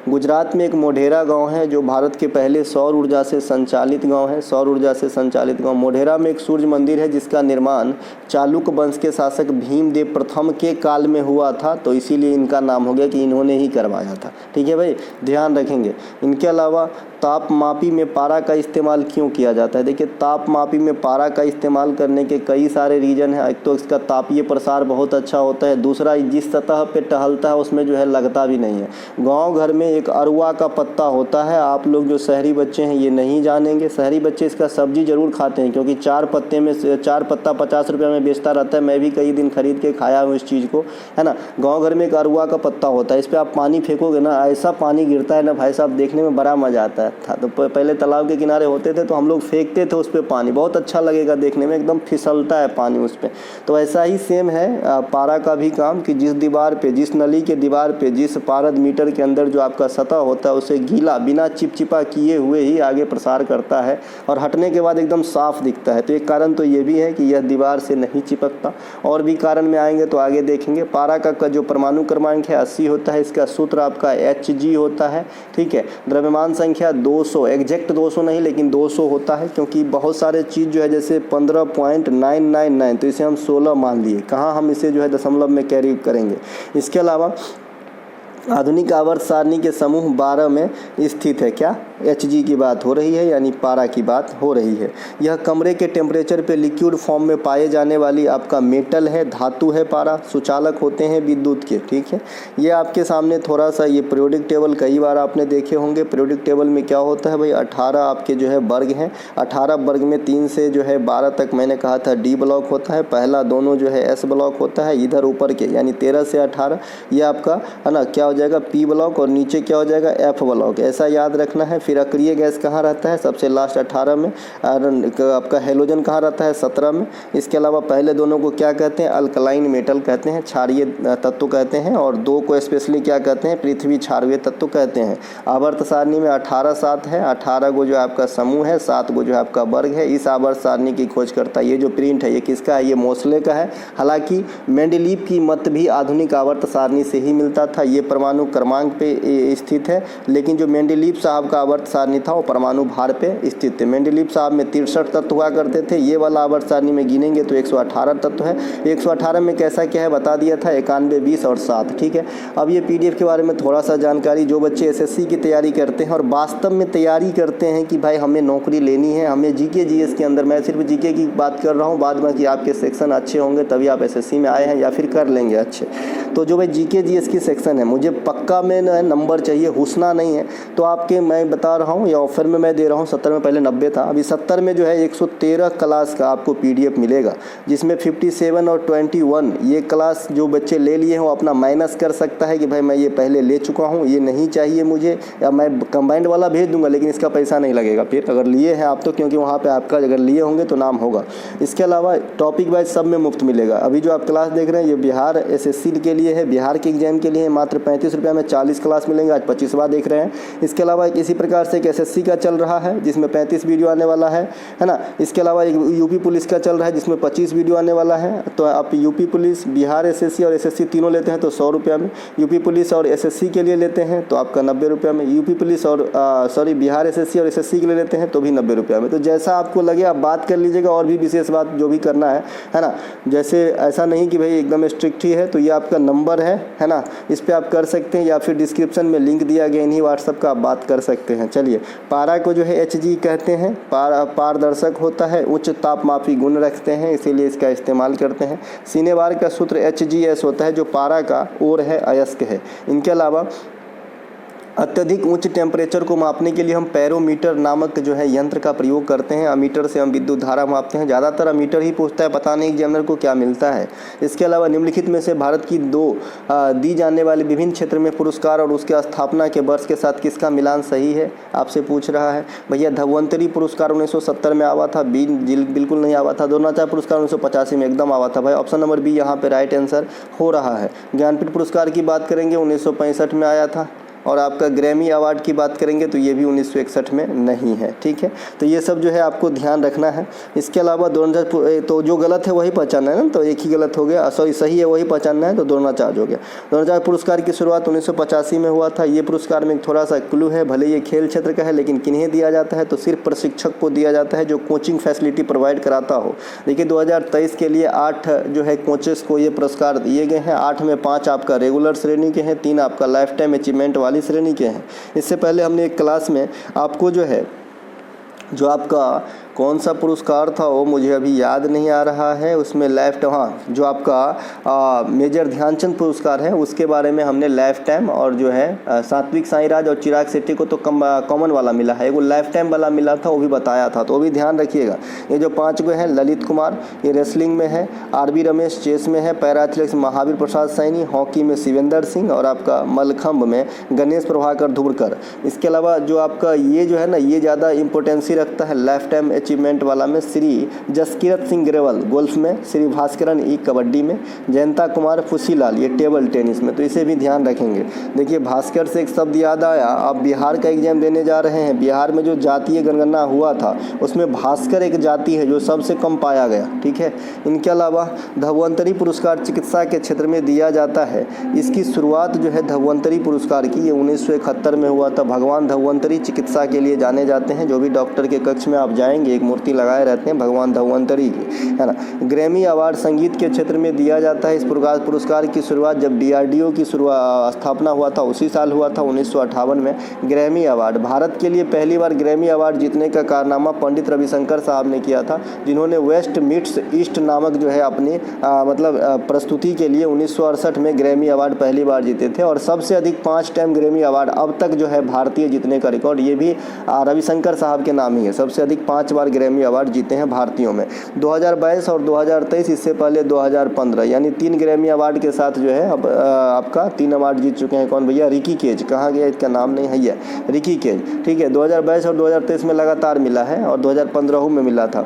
गुजरात में एक मोढेरा गांव है जो भारत के पहले सौर ऊर्जा से संचालित गांव है। सौर ऊर्जा से संचालित गांव मोढेरा में एक सूर्य मंदिर है जिसका निर्माण चालुक्य वंश के शासक भीमदेव प्रथम के काल में हुआ था, तो इसीलिए इनका नाम हो गया कि इन्होंने ही करवाया था। ठीक है भाई, ध्यान रखेंगे। इनके अलावा तापमापी में पारा का इस्तेमाल क्यों किया जाता है? देखिए, तापमापी में पारा का इस्तेमाल करने के कई सारे रीज़न हैं। एक तो इसका तापीय प्रसार बहुत अच्छा होता है, दूसरा जिस सतह पे टहलता है उसमें जो है लगता भी नहीं है। गांव घर में एक अरुआ का पत्ता होता है, आप लोग जो शहरी बच्चे हैं ये नहीं जानेंगे। शहरी बच्चे इसका सब्जी जरूर खाते हैं क्योंकि 4 पत्ता 50 रुपये में बेचता रहता है। मैं भी कई दिन खरीद के खाया हूँ इस चीज़ को, है ना। गाँव घर में एक अरुआ का पत्ता होता है, इस पर आप पानी फेंकोगे ना, ऐसा पानी गिरता है ना भाई साहब, देखने में बड़ा मज़ा आता था। तो पहले तालाब के किनारे होते थे तो हम लोग फेंकते थे उस पर पानी, बहुत अच्छा लगेगा देखने में, एकदम फिसलता है पानी उस पर। तो ऐसा ही सेम है पारा का भी काम कि जिस दीवार पे, जिस नली के दीवार पे, जिस पारद मीटर के अंदर जो आपका सतह होता है उसे गीला बिना चिपचिपा किए हुए ही आगे प्रसार करता है और हटने के बाद एकदम साफ दिखता है। तो एक कारण तो ये भी है कि यह दीवार से नहीं चिपकता, और भी कारण में आएंगे तो आगे देखेंगे। पारा का जो परमाणु क्रमांक है 80 होता है, इसका सूत्र आपका Hg होता है। ठीक है, द्रव्यमान संख्या 200, एग्जैक्ट 200 नहीं लेकिन 200 होता है, क्योंकि बहुत सारे चीज़ जो है जैसे 15.999 तो इसे हम 16 मान लिए, कहाँ हम इसे जो है दशमलव में कैरी करेंगे। इसके अलावा आधुनिक आवर्त सारणी के समूह 12 में स्थित है। क्या? Hg की बात हो रही है, यानी पारा की बात हो रही है। यह कमरे के टेम्परेचर पे लिक्विड फॉर्म में पाए जाने वाली आपका मेटल है, धातु है। पारा सुचालक होते हैं विद्युत के। ठीक है, ये आपके सामने थोड़ा सा ये पीरियोडिक टेबल कई बार आपने देखे होंगे। पीरियोडिक टेबल में क्या होता है भाई, 18 आपके जो है वर्ग हैं। 18 वर्ग में 3 से जो है 12 तक मैंने कहा था डी ब्लॉक होता है, पहला दोनों जो है एस ब्लॉक होता है। इधर ऊपर के यानी 13 से 18 ये आपका है ना क्या हो जाएगा, पी ब्लॉक, और नीचे क्या हो जाएगा, एफ ब्लॉक। ऐसा याद रखना है। फिर अक्रिय गैस कहाँ रहता है, सबसे लास्ट 18 में। आपका हेलोजन कहाँ रहता है, 17 में। इसके अलावा पहले दोनों को क्या कहते हैं, अल्कलाइन मेटल कहते हैं, क्षारीय तत्व कहते हैं, और 2 को स्पेशली क्या कहते हैं, पृथ्वी क्षारीय तत्व कहते हैं। आवर्त सारणी में 18 7 है, 18 को जो आपका समूह है, 7 को जो आपका वर्ग है। इस आवर्त सारणी की खोज करता है। ये जो प्रिंट है ये किसका है, ये मोसले का है। हालांकि मेंडलीव की मत भी आधुनिक आवर्त सारणी से ही मिलता था। ये परमाणु क्रमांक पे स्थित है, लेकिन जो मेंडलीव साहब का आवर्त सारणी था वो परमाणु भार पे स्थित थे। मेंडलीव साहब में 63 तत्व हुआ करते थे, ये वाला आवर्त सारणी में गिनेंगे तो 118 तत्व है। 118 में कैसा क्या है बता दिया था, 91 20 और 7। ठीक है, अब ये पीडीएफ के बारे में थोड़ा सा जानकारी, जो बच्चे एसएससी की तैयारी करते हैं और वास्तव में तैयारी करते हैं कि भाई हमें नौकरी लेनी है, हमें जीके जीएस के अंदर, मैं सिर्फ जीके की बात कर रहा हूँ, बाद में कि आपके सेक्शन अच्छे होंगे तभी आप एसएससी में आए हैं या फिर कर लेंगे अच्छे। तो जो भाई जीके जीएस की सेक्शन है, मुझे पक्का में नंबर चाहिए, हुसना नहीं है। तो आपके मैं बता रहा हूँ, या ऑफर में मैं दे रहा हूँ, 70 में पहले 90 था, अभी 70 में जो है 113 क्लास का आपको पीडीएफ मिलेगा, जिसमें 57 और 21 ये क्लास जो बच्चे ले लिए हों अपना माइनस कर सकता है कि भाई मैं ये पहले ले चुका हूँ, ये नहीं चाहिए मुझे, या मैं कंबाइंड वाला भेज दूंगा लेकिन इसका पैसा नहीं लगेगा फिर अगर लिए हैं आप तो, क्योंकि वहाँ पे आपका अगर लिए होंगे तो नाम होगा। इसके अलावा टॉपिक वाइज सब में मुफ्त मिलेगा। अभी जो आप क्लास देख रहे हैं ये बिहार एसएससी के लिए है, बिहार के एग्जाम के लिए मात्र 35 रुपये में 40 क्लास मिलेंगे। आज 25वां देख रहे हैं। इसके अलावा इसी प्रकार से एक एसएससी का चल रहा है जिसमें 35 वीडियो आने वाला है ना। इसके अलावा एक यूपी पुलिस का चल रहा है जिसमें 25 वीडियो आने वाला है। तो आप यूपी पुलिस, बिहार एसएससी और एसएससी तीनों लेते हैं तो 100 रुपये में, यूपी पुलिस और एसएससी के लिए लेते हैं तो आपका 90 रुपये में, यूपी पुलिस और बिहार एसएससी और एसएससी के लिए लेते हैं तो भी 90 रुपये में। तो जैसा आपको लगे आप बात कर लीजिएगा, और भी विशेष बात जो भी करना है ना। जैसे ऐसा नहीं कि भाई एकदम स्ट्रिक्ट ही है, तो ये आपका नंबर है ना, इस पर आप कर सकते हैं, या फिर डिस्क्रिप्शन में लिंक दिया गया इन्हीं व्हाट्सएप का आप बात कर सकते हैं। चलिए, पारा को जो है Hg कहते हैं, पारदर्शक होता है, उच्च तापमापी गुण रखते हैं, इसीलिए इसका इस्तेमाल करते हैं। सिनेबार का सूत्र Hgs होता है जो पारा का ओर है, अयस्क है। इनके अलावा अत्यधिक उच्च टेम्परेचर को मापने के लिए हम पैरोमीटर नामक जो है यंत्र का प्रयोग करते हैं। अमीटर से हम विद्युत धारा मापते हैं। ज़्यादातर अमीटर ही पूछता है, पता नहीं एग्जामिनर को क्या मिलता है। इसके अलावा निम्नलिखित में से भारत की दी जाने वाली विभिन्न क्षेत्र में पुरस्कार और उसके स्थापना के वर्ष के साथ किसका मिलान सही है, आपसे पूछ रहा है। भैया धन्वंतरी पुरस्कार 1970 में आवा था, बिल्कुल नहीं आवा था। द्रोणाचार्य पुरस्कार 1985 में एकदम आवा था भाई, ऑप्शन नंबर बी यहाँ पर राइट आंसर हो रहा है। ज्ञानपीठ पुरस्कार की बात करेंगे 1965 में आया था। और आपका ग्रैमी अवार्ड की बात करेंगे तो ये भी 1961 में नहीं है। ठीक है, तो ये सब जो है आपको ध्यान रखना है। इसके अलावा 2000 तो जो गलत है वही पहचानना है ना, तो एक ही गलत हो गया, सॉरी सही है वही पहचानना है, तो दोनों चार्ज हो गया। 2000 पुरस्कार की शुरुआत 1985 में हुआ था। ये पुरस्कार में थोड़ा सा क्लू है, भले ये खेल क्षेत्र का है लेकिन किन्हें दिया जाता है, तो सिर्फ प्रशिक्षक को दिया जाता है जो कोचिंग फैसिलिटी प्रोवाइड कराता हो। देखिए 2023 के लिए 8 जो है कोचेस को ये पुरस्कार दिए गए हैं। 8 में 5 आपका रेगुलर श्रेणी के हैं, 3 आपका लाइफ टाइम अचीवमेंट वाली श्रेणी के हैं। इससे पहले हमने एक क्लास में आपको जो आपका कौन सा पुरस्कार था वो मुझे अभी याद नहीं आ रहा है, उसमें जो आपका मेजर ध्यानचंद पुरस्कार है उसके बारे में हमने लाइफ टाइम और जो है सात्विक साईराज और चिराग शेट्टी को तो कॉमन वाला मिला है, वो लाइफ टाइम वाला मिला था, वो भी बताया था, तो वो भी ध्यान रखिएगा। ये जो 5 गो हैं, ललित कुमार ये रेसलिंग में है, आरबी रमेश चेस में है, para athletics Mahavir Prasad Saini, hockey में शिवेंद्र सिंह और आपका मलखंब में गणेश प्रभाकर धुबरकर। इसके अलावा जो आपका ये जो है ना ये ज़्यादा इंपॉर्टेंसी रखता है लाइफ टाइम अचीवमेंट वाला में श्री जसकीरत सिंह ग्रेवल गोल्फ में, श्री भास्करन ई कबड्डी में, जयंता कुमार फुसीलाल ये टेबल टेनिस में, तो इसे भी ध्यान रखेंगे। देखिए भास्कर से एक शब्द याद आया, आप बिहार का एग्जाम देने जा रहे हैं, बिहार में जो जातीय जनगणना हुआ था उसमें भास्कर एक जाति है जो सबसे कम पाया गया। ठीक है, इनके अलावा धन्वंतरी पुरस्कार चिकित्सा के क्षेत्र में दिया जाता है। इसकी शुरुआत जो है धन्वंतरी पुरस्कार की ये 1971 में हुआ था। भगवान धन्वंतरी चिकित्सा के लिए जाने जाते हैं, जो भी डॉक्टर के कक्ष में आप जाएंगे एक मूर्ति लगाए रहते हैं भगवान धन्वंतरी की, है ना। ग्रैमी अवार्ड संगीत के क्षेत्र में दिया जाता है। इस पुरस्कार की शुरुआत जब DRDO की स्थापना हुआ था उसी साल हुआ था 1958 में। ग्रैमी अवार्ड भारत के लिए पहली बार ग्रैमी अवार्ड जीतने का कारनामा पंडित रविशंकर साहब ने किया था, जिन्होंने वेस्ट मीट्स ईस्ट नामक जो है अपनी प्रस्तुति के लिए 1968 में ग्रैमी अवार्ड पहली बार जीते थे। और सबसे अधिक 5 टाइम ग्रैमी अवार्ड अब तक जो है भारतीय जीतने का रिकॉर्ड ये भी रविशंकर साहब के नाम ही है। सबसे अधिक 5 बार ग्रैमी अवार्ड जीते हैं भारतीयों में। 2022 और 2023, इससे पहले 2015, यानी 3 ग्रैमी अवार्ड के साथ जो है अब आपका 3 अवार्ड जीत चुके हैं। कौन भैया? रिकी केज। कहाँ गया? इसका नाम नहीं है, ये रिकी केज। ठीक है, 2022 और 2023 में लगातार मिला है और 2015 में मिला था।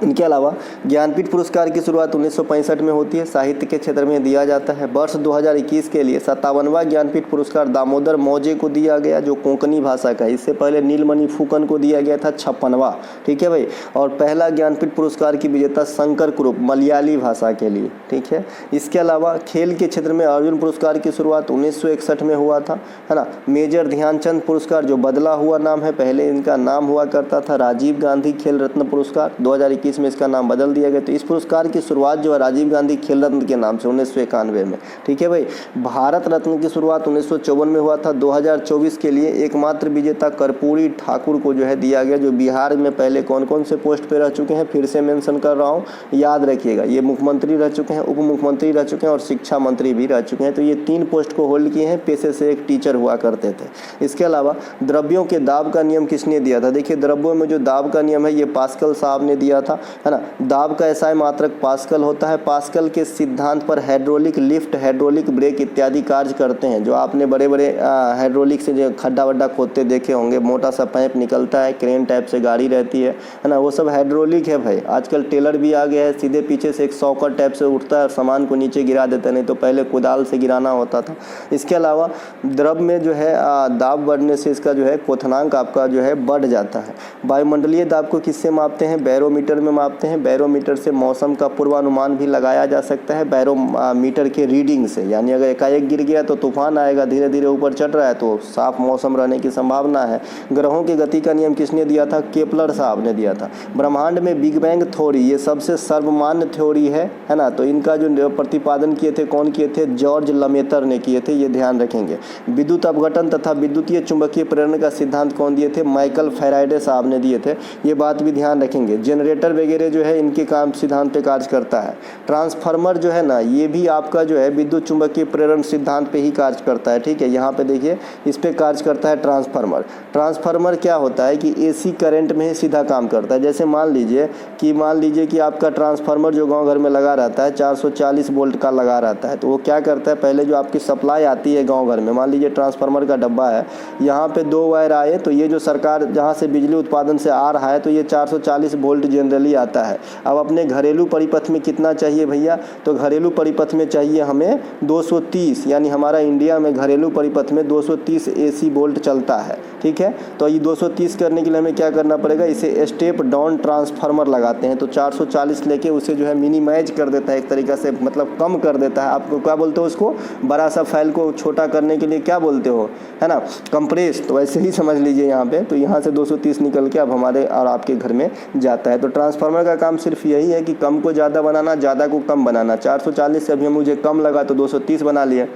इनके अलावा ज्ञानपीठ पुरस्कार की शुरुआत 1965 में होती है, साहित्य के क्षेत्र में दिया जाता है। वर्ष 2021 के लिए 57वां ज्ञानपीठ पुरस्कार दामोदर मौजे को दिया गया जो कोंकणी भाषा का है। इससे पहले नीलमणि फूकन को दिया गया था 56वां। ठीक है भाई, और पहला ज्ञानपीठ पुरस्कार की विजेता शंकर कुरूप मलयाली भाषा के लिए। ठीक है, इसके अलावा खेल के क्षेत्र में अर्जुन पुरस्कार की शुरुआत 1961 में हुआ था, है ना। मेजर ध्यानचंद पुरस्कार जो बदला हुआ नाम है, पहले इनका नाम हुआ करता था राजीव गांधी खेल रत्न पुरस्कार, 2021 में इसका नाम बदल दिया गया। तो इस पुरस्कार की शुरुआत जो है राजीव गांधी खेल रत्न के नाम से 1991 में। ठीक है भाई, भारत रत्न की शुरुआत 1954 में हुआ था। 2024 के लिए एकमात्र विजेता कर्पूरी ठाकुर को जो है दिया गया, जो बिहार में पहले कौन कौन से पोस्ट पे रह चुके हैं फिर से मेंशन कर रहा हूँ, याद रखिएगा। ये मुख्यमंत्री रह चुके हैं, उप मुख्यमंत्री रह चुके हैं और शिक्षा मंत्री भी रह चुके हैं। तो ये 3 पोस्ट को होल्ड किए हैं, पेशे से एक टीचर हुआ करते थे। इसके अलावा द्रव्यों के दाब का नियम किसने दिया था? देखिए द्रव्यों में जो दाब का नियम है ये पास्कल साहब ने दिया था, है ना। दाब का एसआई मात्रक पास्कल होता है। पास्कल के सिद्धांत पर हाइड्रोलिक लिफ्ट, हाइड्रोलिक ब्रेक इत्यादि कार्य करते हैं। जो आपने बड़े बड़े हाइड्रोलिक से जो खड्डा वड्डा खोदते देखे होंगे, मोटा सा पाइप निकलता है, क्रेन टाइप से गाड़ी रहती है ना, वो सब हाइड्रोलिक है भाई। आजकल टेलर भी आ गया है, सीधे पीछे से एक सॉकर टाइप से उठता है और सामान को नीचे गिरा देता है, नहीं तो पहले कुदाल से गिराना होता था। इसके अलावा द्रव में जो है दाब बढ़ने से इसका जो है क्वथनांक आपका जो है बढ़ जाता है। वायुमंडलीय दाब को किससे मापते हैं? बैरोमीटर में मापते हैं। बैरोमीटर से मौसम का पूर्वानुमान भी लगाया जा सकता है बैरोमीटर के रीडिंग से, यानी अगर एकाएक गिर गया तो तूफान आएगा, धीरे धीरे ऊपर चढ़ रहा है तो साफ मौसम रहने की संभावना है। ग्रहों की गति का नियम किसने दिया था? केपलर साहब ने दिया था। ब्रह्मांड में बिग बैंग थ्योरी ये सबसे सर्वमान्य थ्योरी है ना, तो इनका जो प्रतिपादन किए थे कौन किए थे? जॉर्ज लमेतर ने किए थे, ये ध्यान रखेंगे। विद्युत अपघटन तथा विद्युतीय चुंबकीय प्रेरण का सिद्धांत कौन दिए थे? माइकल फैराडे साहब ने दिए थे, ये बात भी ध्यान रखेंगे। जनरेटर वगैरह जो है इनके काम सिद्धांत पे कार्य करता है। ट्रांसफार्मर जो है ना ये भी आपका जो है विद्युत चुंबकीय प्रेरण सिद्धांत पे ही कार्य करता है। ठीक है, यहाँ पे देखिए इस पे कार्य करता है ट्रांसफार्मर। ट्रांसफार्मर क्या होता है कि AC करंट में ही सीधा काम करता है। जैसे मान लीजिए कि आपका ट्रांसफार्मर जो गांव घर में लगा रहता है 440 वोल्ट का लगा रहता है, तो वो क्या करता है, पहले जो आपकी सप्लाई आती है गाँव घर में, मान लीजिए ट्रांसफार्मर का डब्बा है, यहाँ पे 2 वायर आए, तो ये जो सरकार जहाँ से बिजली उत्पादन से आ रहा है तो ये 440 वोल्ट जनरली जनरली आता है। अब अपने घरेलू परिपथ में कितना चाहिए भैया, तो घरेलू परिपथ में चाहिए हमें 230, यानी हमारा इंडिया में घरेलू परिपथ में 230 AC वोल्ट चलता है। ठीक है, तो ये 230 करने के लिए हमें क्या करना पड़ेगा, इसे स्टेप डाउन ट्रांसफार्मर लगाते हैं। तो 440 लेके उसे जो है मिनिमाइज कर देता है, एक तरीक़ा से मतलब कम कर देता है। आपको क्या बोलते हो उसको, बड़ा सा फाइल को छोटा करने के लिए क्या बोलते हो, है ना, कंप्रेस। तो ऐसे ही समझ लीजिए यहाँ पे। तो यहाँ से 230 निकल के अब हमारे और आपके घर में जाता है। तो ट्रांसफार्मर का काम सिर्फ यही है कि कम को ज़्यादा बनाना, ज़्यादा को कम बनाना। 440 से अभी मुझे कम लगा तो 230 बना लिया।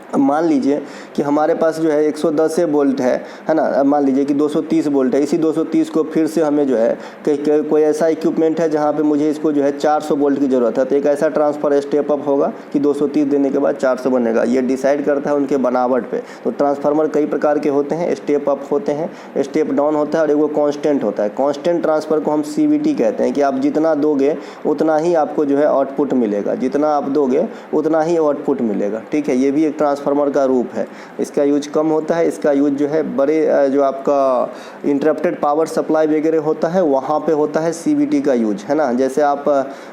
अब मान लीजिए कि हमारे पास जो है 110 वोल्ट है ना। अब मान लीजिए कि 230 वोल्ट है। इसी 230 को फिर से हमें जो है कोई ऐसा इक्विपमेंट है जहाँ पे मुझे इसको जो है 400 वोल्ट की ज़रूरत है, तो एक ऐसा ट्रांसफर स्टेप अप होगा कि 230 देने के बाद 400 बनेगा। ये डिसाइड करता है उनके बनावट पे। तो ट्रांसफार्मर कई प्रकार के होते हैं, स्टेप अप होते हैं, स्टेप डाउन होता है और एक वो कॉन्स्टेंट होता है। कॉन्स्टेंट ट्रांसफर को हम CVT कहते हैं कि आप जितना दोगे उतना ही आपको जो है आउटपुट मिलेगा, जितना आप दोगे उतना ही आउटपुट मिलेगा। ठीक है, ये भी एक ट्रांसफार्मर का रूप है। इसका यूज कम होता है, इसका यूज जो है बड़े जो आपका इंटरप्टेड पावर सप्लाई वगैरह होता है वहाँ पे होता है CVT का यूज, है ना। जैसे आप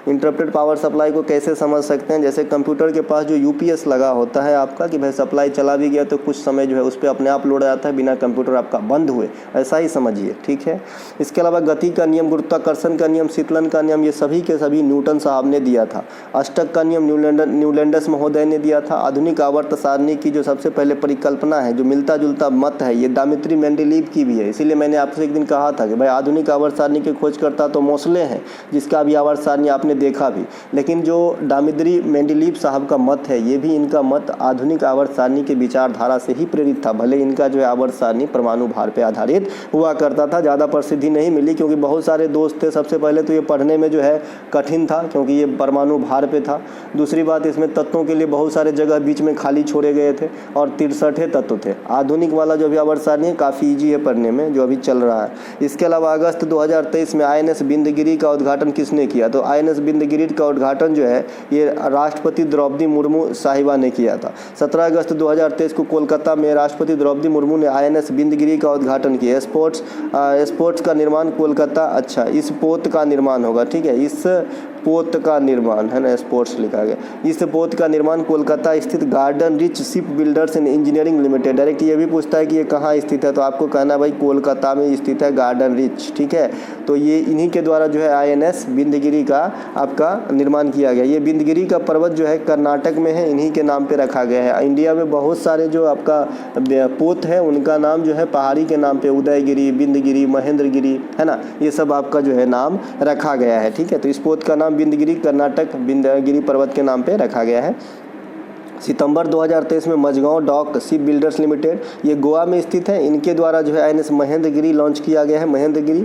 इंटरप्टेड पावर सप्लाई को कैसे समझ सकते हैं, जैसे कंप्यूटर के पास जो UPS लगा होता है आपका कि भाई सप्लाई चला भी गया तो कुछ समय जो है उस पर अपने आप लोड आता है बिना कंप्यूटर आपका बंद हुए, ऐसा ही समझिए। ठीक है, इसके अलावा गति का नियम, गुरुत्वाकर्षण का नियम, शीतलन का नियम, ये सभी के सभी न्यूटन साहब ने दिया था। अष्टक का नियम न्यूलैंडस महोदय ने दिया था। आधुनिक आवर्त सारणी की जो सबसे पहले परिकल्पना है, जो मिलता जुलता मत है, ये डामित्री मेंडेलीव की भी है। इसीलिए मैंने आपसे एक दिन कहा था कि भाई आधुनिक आवर्त सारणी के खोजकर्ता तो मोस्ले हैं, जिसका भी आवर्त सारणी आपने देखा भी, लेकिन जो डामित्री मेंडेलीव साहब का मत है, ये भी इनका मत आधुनिक आवर्त सारणी के विचारधारा से ही प्रेरित था। भले इनका जो है आवर्त सारणी परमाणु भार पर आधारित हुआ करता था, ज़्यादा प्रसिद्धि नहीं मिली क्योंकि बहुत सारे दोस्त थे। सबसे पहले तो ये पढ़ने में जो है कठिन था क्योंकि ये परमाणु भार पे था। दूसरी बात, इसमें तत्वों के लिए बहुत सारे जगह बीच में खाली छोड़े गए थे और 63 तत्व थे। आधुनिक वाला जो भी आवर्त सारणी है काफ़ी ईजी है पढ़ने में, जो अभी चल रहा है। इसके अलावा अगस्त 2023 में INS बिंदगिरी का उद्घाटन किसने किया, तो INS बिंदगिरी का उद्घाटन जो है ये राष्ट्रपति द्रौपदी मुर्मू साहिबा ने किया था। 17 अगस्त 2023 को कोलकाता में राष्ट्रपति द्रौपदी मुर्मू ने INS बिंदगिरी का उद्घाटन किया। स्पोर्ट्स का निर्माण कोलकाता, अच्छा इस पोत का निर्माण होगा, ठीक है, इस पोत का निर्माण, है ना, स्पोर्ट्स लिखा गया। इस पोत का निर्माण कोलकाता स्थित garden rich ship builders and engineering limited. Direct ये भी पूछता है कि ये कहाँ स्थित है, तो आपको कहना भाई कोलकाता में स्थित है गार्डन रिच। ठीक है, तो ये इन्हीं के द्वारा जो है INS बिंदगिरी का आपका निर्माण किया गया। ये बिंदगिरी का पर्वत जो है कर्नाटक में है, इन्हीं के नाम पे रखा गया है। इंडिया में बहुत सारे जो आपका पोत है उनका नाम जो है पहाड़ी के नाम पे, उदयगिरी, बिंदगिरी, महेंद्रगिरी, है ना, ये सब आपका जो है नाम रखा गया है। ठीक है, तो इस पोत का नाम बिंदगिरी कर्नाटक बिंदगिरी पर्वत के नाम पे रखा गया है। सितंबर 2023 में Mazagon dock ship builders limited, ये गोवा में स्थित है, इनके द्वारा जो है INS महेंद्रगिरी लॉन्च किया गया है। महेंद्रगिरी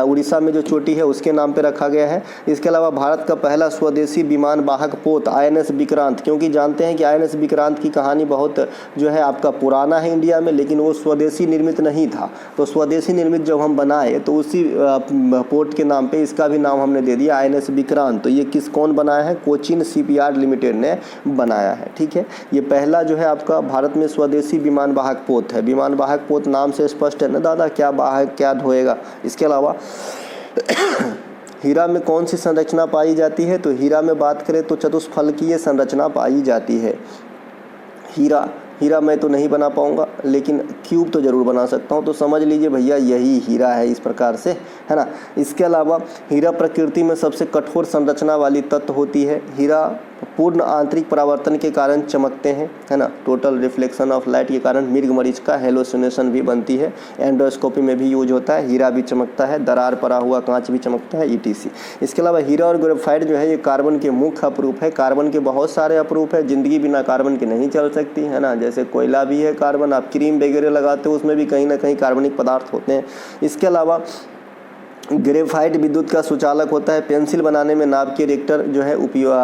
उड़ीसा में जो चोटी है उसके नाम पे रखा गया है। इसके अलावा भारत का पहला स्वदेशी विमान वाहक पोत INS विक्रांत, क्योंकि जानते हैं कि INS विक्रांत की कहानी बहुत जो है आपका पुराना है इंडिया में, लेकिन वो स्वदेशी निर्मित नहीं था। तो स्वदेशी निर्मित जब हम बनाए तो उसी पोर्ट के नाम पे इसका भी नाम हमने दे दिया INS विक्रांत। तो ये कौन बनाया है, कोचिन शिपयार्ड लिमिटेड ने बनाया है। ठीक है, ये पहला जो है आपका भारत में स्वदेशी विमान वाहक पोत है। विमान वाहक पोत नाम से स्पष्ट है ना दादा, क्या वाहक क्या ढोएगा। इसके अलावा हीरा में कौन सी संरचना पाई जाती है, तो हीरा में बात करें तो चतुष्फलकीय संरचना पाई जाती है। हीरा मैं तो नहीं बना पाऊंगा, लेकिन क्यूब तो ज़रूर बना सकता हूं। तो समझ लीजिए भैया यही हीरा है, इस प्रकार से, है ना। इसके अलावा हीरा प्रकृति में सबसे कठोर संरचना वाली तत्व होती है। हीरा पूर्ण आंतरिक परावर्तन के कारण चमकते हैं, है ना, टोटल रिफ्लेक्शन ऑफ लाइट के कारण मृगमरीच का हेलोसिनेशन भी बनती है। एंडोस्कोपी में भी यूज होता है, हीरा भी चमकता है, दरार पड़ा हुआ कांच भी चमकता है, ETC। इसके अलावा हीरा और ग्रेफाइट जो है ये कार्बन के मुख्य अपरूप है। कार्बन के बहुत सारे अपरूप है, जिंदगी बिना कार्बन के नहीं चल सकती, है ना। जैसे कोयला भी है कार्बन, आप क्रीम वगैरह लगाते हो उसमें भी कहीं ना कहीं कार्बनिक पदार्थ होते हैं। इसके अलावा ग्रेफाइट विद्युत का सुचालक होता है। पेंसिल बनाने में नाभिकीय रिएक्टर जो है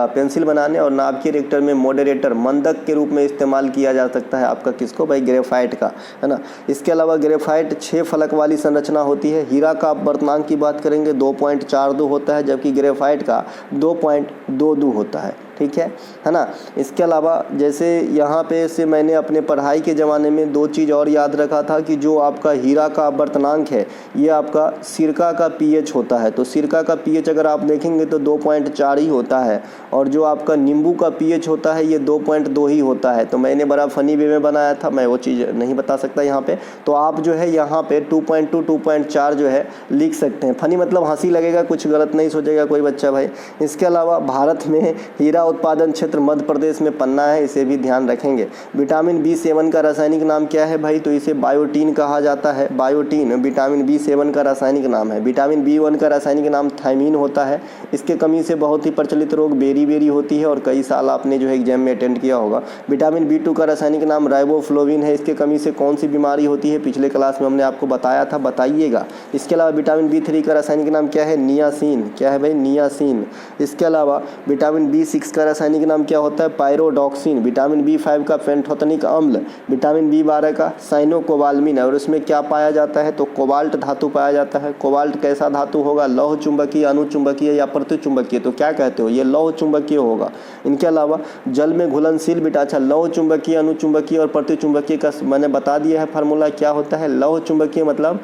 पेंसिल बनाने और नाभिकीय रिएक्टर में मॉडरेटर, मंदक के रूप में इस्तेमाल किया जा सकता है आपका, किसको भाई, ग्रेफाइट का, है ना। इसके अलावा ग्रेफाइट 6 फलक वाली संरचना होती है। हीरा का आप वर्तनांक की बात करेंगे 2.42 होता है, जबकि ग्रेफाइट का 2.22 होता है। ठीक है ना। इसके अलावा जैसे यहाँ पे से मैंने अपने पढ़ाई के ज़माने में 2 चीज़ और याद रखा था कि जो आपका हीरा का अपवर्तनांक है ये आपका सिरका का पीएच होता है। तो सिरका का पीएच अगर आप देखेंगे तो 2.4 ही होता है, और जो आपका नींबू का पीएच होता है ये 2.2 ही होता है। तो मैंने बड़ा फनी वे में बनाया था, मैं वो चीज़ नहीं बता सकता यहाँ पे। तो आप जो है यहाँ पे 2.2 2.4 जो है लिख सकते हैं। फनी मतलब हंसी लगेगा, कुछ गलत नहीं सोचेगा कोई बच्चा भाई। इसके अलावा भारत में हीरा उत्पादन क्षेत्र मध्य प्रदेश में पन्ना है, इसे भी ध्यान रखेंगे। विटामिन B7 का रासायनिक नाम क्या है भाई? तो इसे बायोटीन कहा जाता है। बायोटीन विटामिन B7 का रासायनिक नाम है। विटामिन B1 का रासायनिक नाम थायमीन होता है। इसके कमी से बहुत ही प्रचलित रोग बेरी होती है, और कई साल आपने जो है एग्जाम में अटेंड किया होगा। विटामिन B2 का रासायनिक नाम राइबोफ्लोविन है। इसके कमी से कौन सी बीमारी होती है? पिछले क्लास में हमने आपको बताया था, बताइएगा। इसके अलावा विटामिन B3 का रासायनिक नाम क्या है? नियासिन। क्या है भाई? नियासिन। इसके अलावा विटामिन B6 का रासायनिक नाम क्या होता है? पायरोडॉक्सिन। विटामिन B5 का पेंटोथेनिक अम्ल। विटामिन B12 का साइनोकोबाल्मिन। और इसमें क्या पाया जाता है? तो कोबाल्ट धातु पाया जाता है। कोबाल्ट कैसा धातु होगा? लौह चुंबकीय, अनुचुंबकीय या प्रतिचुंबकीय? तो क्या कहते हो? ये लौह चुंबकीय होगा। इनके अलावा जल में घुलनशील अच्छा, लौह चुंबकीय, अनुचुंबकीय और प्रतिचुंबकीय का मैंने बता दिया है फार्मूला क्या होता है। लौह चुंबकीय मतलब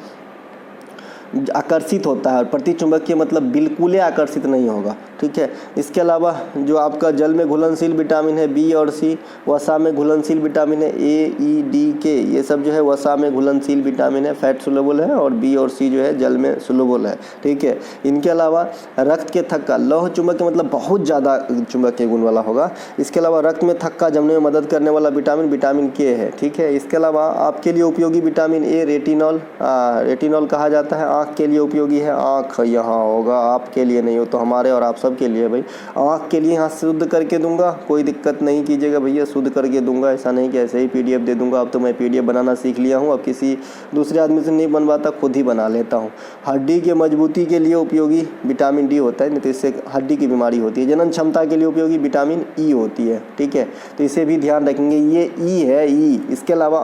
आकर्षित होता है, और प्रतिचुंबकीय मतलब बिल्कुल आकर्षित नहीं होगा, ठीक है। इसके अलावा जो आपका जल में घुलनशील विटामिन है B और C, वसा में घुलनशील विटामिन है A, E, D, K, ये सब जो है वसा में घुलनशील विटामिन है, फैट सोलुबल है, और B और C जो है जल में सोलुबल है, ठीक है। इनके अलावा रक्त के थक्का, लौह चुंबकीय मतलब बहुत ज़्यादा चुंबकीय गुण वाला होगा। इसके अलावा रक्त में थक्का जमने में मदद करने वाला विटामिन K है, ठीक है। इसके अलावा आपके लिए उपयोगी विटामिन A रेटिनॉल कहा जाता है। आँख के लिए उपयोगी है। आँख यहाँ होगा, आपके लिए नहीं हो तो हमारे और आप सब के लिए भाई। आँख के लिए यहाँ शुद्ध करके दूंगा, कोई दिक्कत नहीं कीजिएगा भैया, शुद्ध करके दूंगा, ऐसा नहीं कि ऐसे ही PDF दे दूंगा। अब तो मैं PDF बनाना सीख लिया हूँ, अब किसी दूसरे आदमी से नहीं बनवाता, खुद ही बना लेता हूँ। हड्डी के मजबूती के लिए उपयोगी विटामिन D होता है, नहीं तो इससे हड्डी की बीमारी होती है। जनन क्षमता के लिए उपयोगी विटामिन E होती है, ठीक है। तो इसे भी ध्यान रखेंगे, ये E है, E। इसके अलावा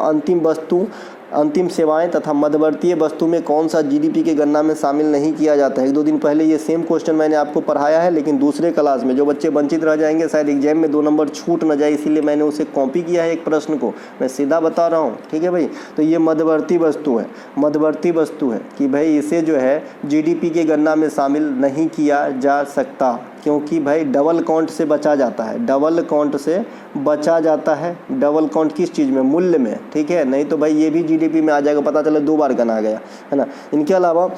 अंतिम सेवाएं तथा मध्यवर्तीय वस्तु में कौन सा GDP के गणना में शामिल नहीं किया जाता है? 1-2 दिन पहले ये सेम क्वेश्चन मैंने आपको पढ़ाया है, लेकिन दूसरे क्लास में जो बच्चे वंचित रह जाएंगे, शायद एग्जाम में 2 नंबर छूट न जाए, इसीलिए मैंने उसे कॉपी किया है एक प्रश्न को, मैं सीधा बता रहा हूँ, ठीक है भाई। तो ये मध्यवर्ती वस्तु है कि भाई इसे जो है GDP के गणना में शामिल नहीं किया जा सकता, क्योंकि भाई डबल काउंट से बचा जाता है। डबल काउंट किस चीज़ में? मूल्य में, ठीक है। नहीं तो भाई ये भी GDP में आ जाएगा, पता चला 2 बार गना गया, है ना। इनके अलावा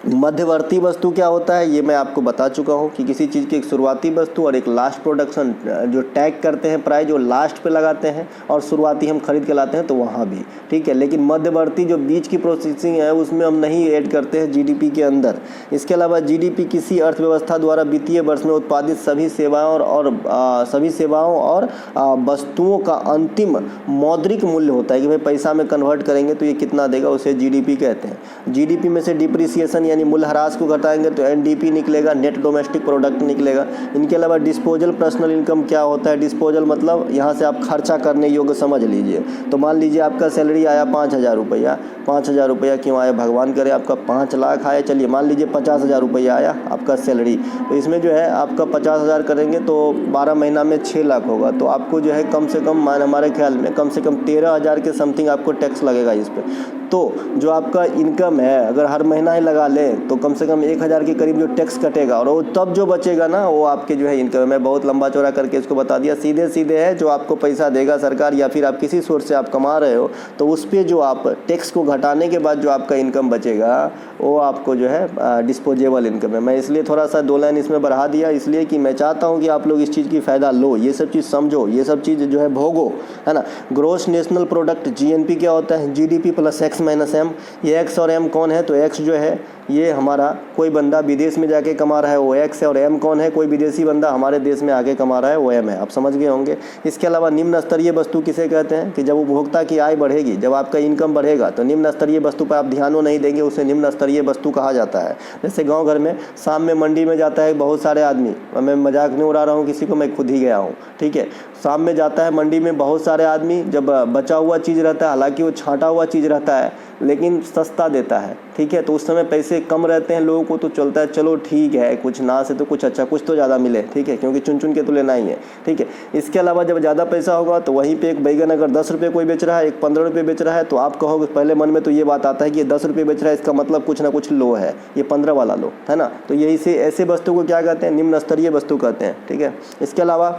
मध्यवर्ती वस्तु क्या होता है, ये मैं आपको बता चुका हूँ कि किसी चीज़ की एक शुरुआती वस्तु और एक लास्ट प्रोडक्शन, जो टैग करते हैं प्राइस जो लास्ट पे लगाते हैं, और शुरुआती हम खरीद के लाते हैं तो वहाँ भी, ठीक है। लेकिन मध्यवर्ती जो बीच की प्रोसेसिंग है उसमें हम नहीं ऐड करते हैं GDP के अंदर। इसके अलावा GDP किसी अर्थव्यवस्था द्वारा वित्तीय वर्ष में उत्पादित सभी सेवाओं और वस्तुओं का अंतिम मौद्रिक मूल्य होता है कि भाई पैसा में कन्वर्ट करेंगे तो ये कितना देगा, उसे GDP कहते हैं। GDP में से डिप्रिसिएशन यानी मूल्यह्रास को घटाएंगे तो NDP निकलेगा, नेट डोमेस्टिक प्रोडक्ट निकलेगा। इनके अलावा डिस्पोजल पर्सनल इनकम क्या होता है? डिस्पोजल मतलब यहाँ से आप खर्चा करने योग्य समझ लीजिए। तो मान लीजिए आपका सैलरी आया 5,000 रुपया, 5,000 रुपया क्यों आया, भगवान करे आपका 5 लाख आया, चलिए मान लीजिए 50,000 रुपया आया आपका सैलरी। तो इसमें जो है आपका 50,000 करेंगे तो 12 महीना में 6 लाख होगा। तो आपको जो है कम से कम हमारे ख्याल में कम से कम 13,000 के समथिंग आपको टैक्स लगेगा इस पर। तो जो आपका इनकम है अगर हर महीना ही लगा लें तो कम से कम 1,000 के करीब जो टैक्स कटेगा, और वो तब जो बचेगा ना वो आपके जो है इनकम। मैं बहुत लंबा चौड़ा करके इसको बता दिया, सीधे है जो आपको पैसा देगा सरकार या फिर आप किसी सोर्स से आप कमा रहे हो, तो उस पर जो आप टैक्स को घटाने के बाद जो आपका इनकम बचेगा वो आपको जो है डिस्पोजेबल इनकम है। मैं इसलिए थोड़ा सा 2 लाइन इसमें बढ़ा दिया, इसलिए कि मैं चाहता हूँ कि आप लोग इस चीज़ की फ़ायदा लो, ये सब चीज़ समझो, ये सब चीज़ जो है भोगो, है ना। ग्रोस नेशनल प्रोडक्ट GNP क्या होता है? GDP + X - M। ये X और M कौन है? तो X जो है ये हमारा कोई बंदा विदेश में जाके कमा रहा है वो X है, और M कौन है? कोई विदेशी बंदा हमारे देश में आके कमा रहा है वो M है। आप समझ गए होंगे। इसके अलावा निम्न स्तरीय वस्तु किसे कहते हैं? कि जब उपभोक्ता की आय बढ़ेगी, जब आपका इनकम बढ़ेगा तो निम्न स्तरीय वस्तु पर आप ध्यान नहीं देंगे, उसे निम्न स्तरीय वस्तु कहा जाता है। जैसे गाँव घर में शाम में मंडी में जाता है बहुत सारे आदमी, मैं मजाक नहीं उड़ा रहा हूँ किसी को, मैं खुद ही गया हूँ, ठीक है। शाम में जाता है मंडी में बहुत सारे आदमी, जब बचा हुआ चीज़ रहता है, हालांकि वो छांटा हुआ चीज़ रहता है, लेकिन सस्ता देता है, ठीक है। तो उस समय पैसे कम रहते हैं लोगों को, तो चलता है चलो ठीक है, कुछ ना से तो कुछ अच्छा, कुछ तो ज़्यादा मिले, ठीक है, क्योंकि चुन चुन के तो लेना ही है, ठीक है। इसके अलावा जब ज़्यादा पैसा होगा तो वहीं पे एक बैगन अगर 10 रुपये कोई बेच रहा है, एक 15 रुपये बेच रहा है, तो आप कहोगे पहले मन में तो ये बात आता है कि ये 10 रुपये बेच रहा है, इसका मतलब कुछ ना कुछ लो है, ये 15 वाला लो, है ना। तो यही से ऐसे वस्तु को क्या कहते हैं, निम्न स्तरीय वस्तु कहते हैं, ठीक है। इसके अलावा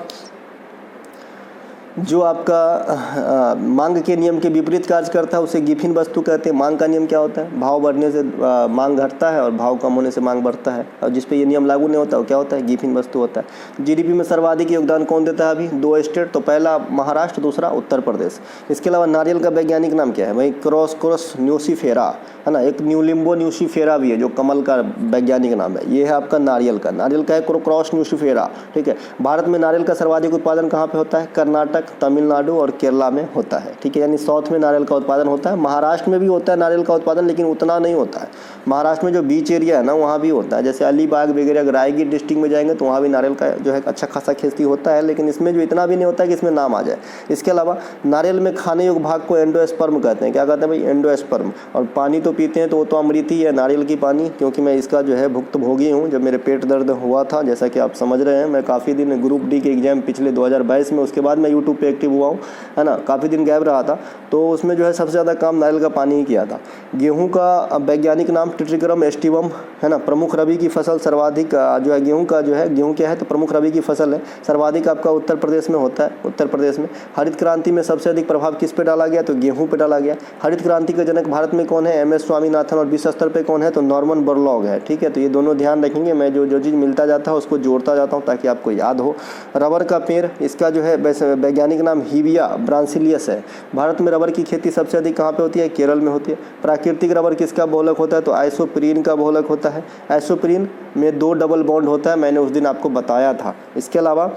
जो आपका मांग के नियम के विपरीत कार्य करता है उसे गिफिन वस्तु कहते हैं। मांग का नियम क्या होता है, भाव बढ़ने से मांग घटता है और भाव कम होने से मांग बढ़ता है, और जिस पे ये नियम लागू नहीं होता वो क्या होता है, गिफिन वस्तु होता है। जीडीपी में सर्वाधिक योगदान कौन देता है, अभी 2 स्टेट, तो पहला महाराष्ट्र, दूसरा उत्तर प्रदेश। इसके अलावा नारियल का वैज्ञानिक नाम क्या है भाई, क्रॉस न्यूसीफेरा, है ना। एक न्यूलिम्बो न्यूसीफेरा भी है जो कमल का वैज्ञानिक नाम है, ये है आपका नारियल का है क्रॉस न्यूसीफेरा, ठीक है। भारत में नारियल का सर्वाधिक उत्पादन कहाँ पे होता है, कर्नाटक, तमिलनाडु और केरला में होता है, ठीक है। यानी साउथ में नारियल का उत्पादन होता है। महाराष्ट्र में भी होता है नारियल का उत्पादन, लेकिन उतना नहीं होता है। महाराष्ट्र में जो बीच एरिया है ना वहाँ भी होता है, जैसे अलीबाग वगैरह रायगढ़ डिस्ट्रिक्ट में जाएंगे तो वहाँ भी नारियल का जो है अच्छा खासा खेती होता है, लेकिन इसमें जो इतना भी नहीं होता है कि इसमें नाम आ जाए। इसके अलावा नारियल में खाने योग्य भाग को एंडोस्पर्म कहते हैं। क्या कहते हैं भाई, एंडोस्पर्म। और पानी तो पीते हैं तो वो तो अमृत ही है नारियल की पानी, क्योंकि मैं इसका जो है भुक्तभोगी हूँ। जब मेरे पेट दर्द हुआ था, जैसा कि आप समझ रहे हैं, मैं काफ़ी दिन ग्रुप डी के एग्जाम पिछले 2022 में, उसके बाद मैं यूट्यूब पे एक्टिव हुआ हूँ, है ना, काफ़ी दिन गैप रहा था, तो उसमें जो है सबसे ज़्यादा काम नारियल का पानी ही किया था। गेहूं का वैज्ञानिक नाम ट्रिटिक्रम एस्टिवम, है ना। प्रमुख रबी की फसल सर्वाधिक जो है गेहूं का जो है, गेहूं क्या है तो प्रमुख रबी की फसल है, सर्वाधिक आपका उत्तर प्रदेश में होता है। उत्तर प्रदेश में हरित क्रांति में सबसे अधिक प्रभाव किस पे डाला गया, तो गेहूं पे डाला गया। हरित क्रांति के जनक भारत में कौन है, एम.एस. स्वामीनाथन, और विश्व स्तर पे कौन है, तो नॉर्मन बोरलॉग है, ठीक है। तो ये दोनों ध्यान रखेंगे, मैं जो चीज़ मिलता जाता है उसको जोड़ता जाता हूँ ताकि आपको याद हो। रबर का पेड़, इसका जो है वैज्ञानिक नाम हीविया ब्रांसिलियस है। भारत में रबर की खेती सबसे अधिक कहाँ पे होती है, केरल में होती है। प्राकृतिक रबर किसका बहुलक होता है, तो आइसोप्रीन का बहुलक होता है। आइसोप्रीन में 2 डबल बॉन्ड होता है, मैंने उस दिन आपको बताया था। इसके अलावा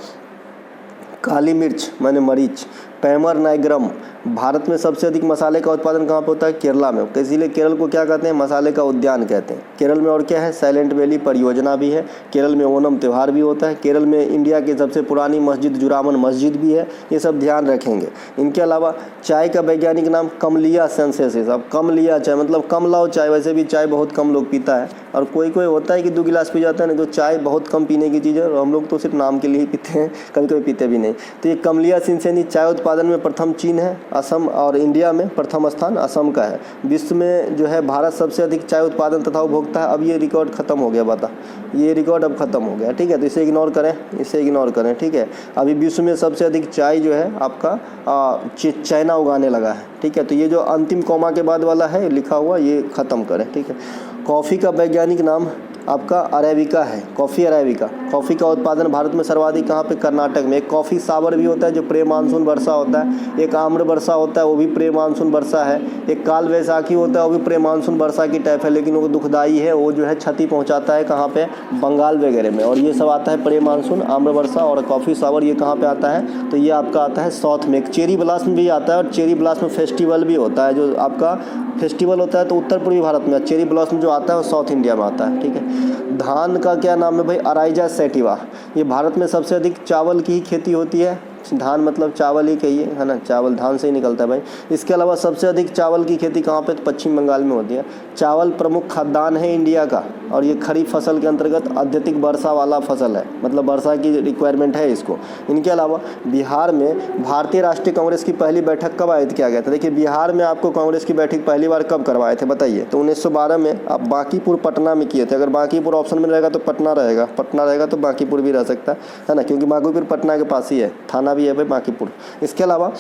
काली मिर्च माने मरीच, पैमर नाइग्रम। भारत में सबसे अधिक मसाले का उत्पादन कहाँ पे होता है, केरला में। इसीलिए केरल को क्या कहते हैं, मसाले का उद्यान कहते हैं। केरल में और क्या है, साइलेंट वैली परियोजना भी है। केरल में ओणम त्यौहार भी होता है। केरल में इंडिया की सबसे पुरानी मस्जिद जुरामन मस्जिद भी है, ये सब ध्यान रखेंगे। इनके अलावा चाय का वैज्ञानिक नाम कमलिया सेंसेसिस। अब कमलिया चाय मतलब कम लाओ चाय, वैसे भी चाय बहुत कम लोग पीता है, और कोई कोई होता है कि 2 गिलास पी जाता है, नहीं तो चाय बहुत कम पीने की चीज़ है, और हम लोग तो सिर्फ नाम के लिए ही पीते हैं, कभी कभी पीते भी नहीं। तो ये कमलिया सिंसेनी चाय उत्पादन में प्रथम चीन है, असम, और इंडिया में प्रथम स्थान असम का है। विश्व में जो है भारत सबसे अधिक चाय उत्पादन तथा उपभोक्ता है। अब ये रिकॉर्ड खत्म हो गया, बता, ये रिकॉर्ड अब खत्म हो गया, ठीक है। तो इसे इग्नोर करें, इसे इग्नोर करें, ठीक है। अभी विश्व में सबसे अधिक चाय जो है आपका चाइना उगाने लगा है, ठीक है। तो ये जो अंतिम कॉमा के बाद वाला है लिखा हुआ, ये ख़त्म करें, ठीक है। कॉफ़ी का वैज्ञानिक नाम आपका अरेबिका है, कॉफ़ी अरेबिका। कॉफ़ी का उत्पादन भारत में सर्वाधिक कहाँ पे, कर्नाटक में। एक कॉफ़ी सावर भी होता है जो प्रे मानसून वर्षा होता है। एक आम्र वर्षा होता है, वो भी प्रे मानसून वर्षा है। एक काल वैसाखी होता है, वो भी प्रे मानसून वर्षा की टाइप है, लेकिन वो दुखदाई है, वो जो है क्षति पहुँचाता है कहाँ पे, बंगाल वगैरह में। और ये सब आता है प्रे मानसून, आम्र वर्षा और कॉफ़ी सावर, ये कहाँ पे आता है, तो ये आपका आता है साउथ में। एक चेरी ब्लॉसम भी आता है, और चेरी ब्लॉसम फेस्टिवल भी होता है, जो आपका फेस्टिवल होता है तो उत्तर पूर्वी भारत में। चेरी ब्लॉसम जो आता है वो साउथ इंडिया में आता है, ठीक है। धान का क्या नाम है भाई, अराइजा सैटिवा। ये भारत में सबसे अधिक चावल की ही खेती होती है। धान मतलब चावल ही कहिए, है ना, चावल धान से ही निकलता है भाई। इसके अलावा सबसे अधिक चावल की खेती कहाँ पे, तो पश्चिम बंगाल में होती है। चावल प्रमुख खाद्यान्न है इंडिया का, और ये खरीफ फसल के अंतर्गत अत्यधिक वर्षा वाला फसल है, मतलब वर्षा की रिक्वायरमेंट है इसको। इनके अलावा बिहार में भारतीय राष्ट्रीय कांग्रेस की पहली बैठक कब आयोजित किया गया था। देखिए बिहार में आपको कांग्रेस की बैठक पहली बार कब करवाए थे बताइए, तो 1912 में। आप बांकीपुर पटना में किए थे। अगर बांकीपुर ऑप्शन में रहेगा तो पटना रहेगा, पटना रहेगा तो बांकीपुर भी रह सकता है ना, क्योंकि बांकीपुर पटना के पास ही है, थाना भी है भाई बांकीपुर। इसके अलावा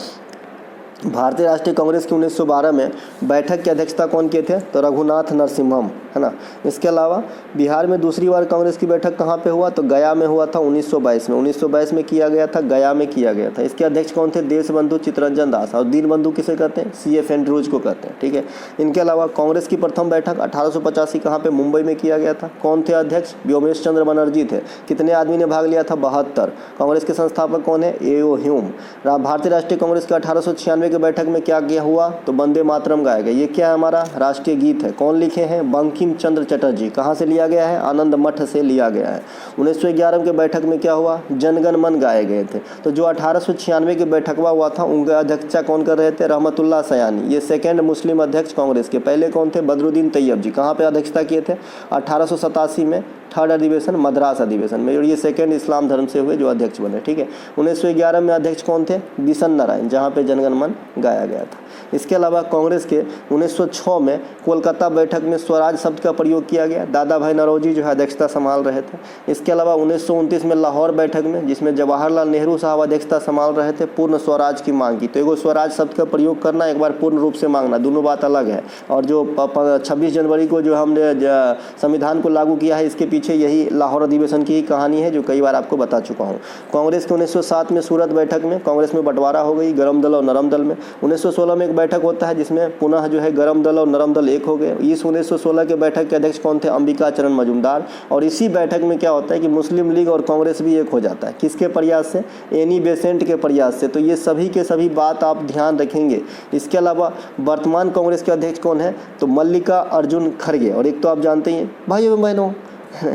भारतीय राष्ट्रीय कांग्रेस की 1912 में बैठक की अध्यक्षता कौन किए थे, तो रघुनाथ नरसिम्हम, है ना। इसके अलावा बिहार में दूसरी बार कांग्रेस की बैठक कहाँ पे हुआ, तो गया में हुआ था 1922 में। 1922 में किया गया था, गया में किया गया था। इसके अध्यक्ष कौन थे, देशबंधु चित्तरंजन दास, और दीनबंधु किसे कहते हैं, C.F. एंड्रूज को कहते हैं, ठीक है। इनके अलावा कांग्रेस की प्रथम बैठक 1885 कहाँ पे, मुंबई में किया गया था। कौन थे अध्यक्ष, व्योमेश चंद्र बनर्जी थे। कितने आदमी ने भाग लिया था, 72। कांग्रेस के संस्थापक कौन है, A.O. ह्यूम। भारतीय राष्ट्रीय कांग्रेस के 1896 1993 के बैठक में क्या क्या हुआ, तो वंदे मातरम गाया गया। ये क्या है, हमारा राष्ट्रीय गीत है। कौन लिखे हैं, बंकिम चंद्र चटर्जी। कहाँ से लिया गया है, आनंद मठ से लिया गया है। 1911 के बैठक में क्या हुआ, जनगण मन गाए गए थे। तो जो 1896 के बैठक हुआ था उनका अध्यक्षता कौन कर रहे थे, रहमतुल्लाह सयानी। ये सेकेंड मुस्लिम अध्यक्ष कांग्रेस के। पहले कौन थे, बदरुद्दीन तैयब जी। कहाँ पे अध्यक्षता किए थे, 1887 में थर्ड अधिवेशन मद्रास अधिवेशन में, और ये सेकेंड इस्लाम धर्म से हुए जो अध्यक्ष बने। ठीक है, 1911 में अध्यक्ष कौन थे, बिशन नारायण, जहाँ पे जनगण मन गाया गया था। इसके अलावा कांग्रेस के 1906 में कोलकाता बैठक में स्वराज शब्द का प्रयोग किया गया। दादा भाई नौरोजी जो है अध्यक्षता संभाल रहे थे। इसके अलावा 1929 में लाहौर बैठक में, जिसमें जवाहरलाल नेहरू साहब अध्यक्षता संभाल रहे थे, पूर्ण स्वराज की मांग की। तो एगो स्वराज शब्द का प्रयोग करना, एक बार पूर्ण रूप से मांगना, दोनों बात अलग है। और जो 26 जनवरी को जो हमने संविधान को लागू किया है, इसके पीछे यही लाहौर अधिवेशन की ही कहानी है, जो कई बार आपको बता चुका हूँ। कांग्रेस के 1907 में सूरत बैठक में कांग्रेस में बंटवारा हो गई गर्म दल और नरम दल में। 1916 में एक बैठक होता है जिसमें पुनः जो है गर्म दल और नरम दल एक हो गए। इस 1916 के बैठक के अध्यक्ष कौन थे, अंबिका चरण मजूमदार। और इसी बैठक में क्या होता है कि मुस्लिम लीग और कांग्रेस भी एक हो जाता है। किसके प्रयास से, एनी बेसेंट के प्रयास से। तो ये सभी के सभी बात आप ध्यान रखेंगे। इसके अलावा वर्तमान कांग्रेस के अध्यक्ष कौन है, तो मल्लिका अर्जुन खड़गे, और एक तो आप जानते ही हैं भाइयों बहनों।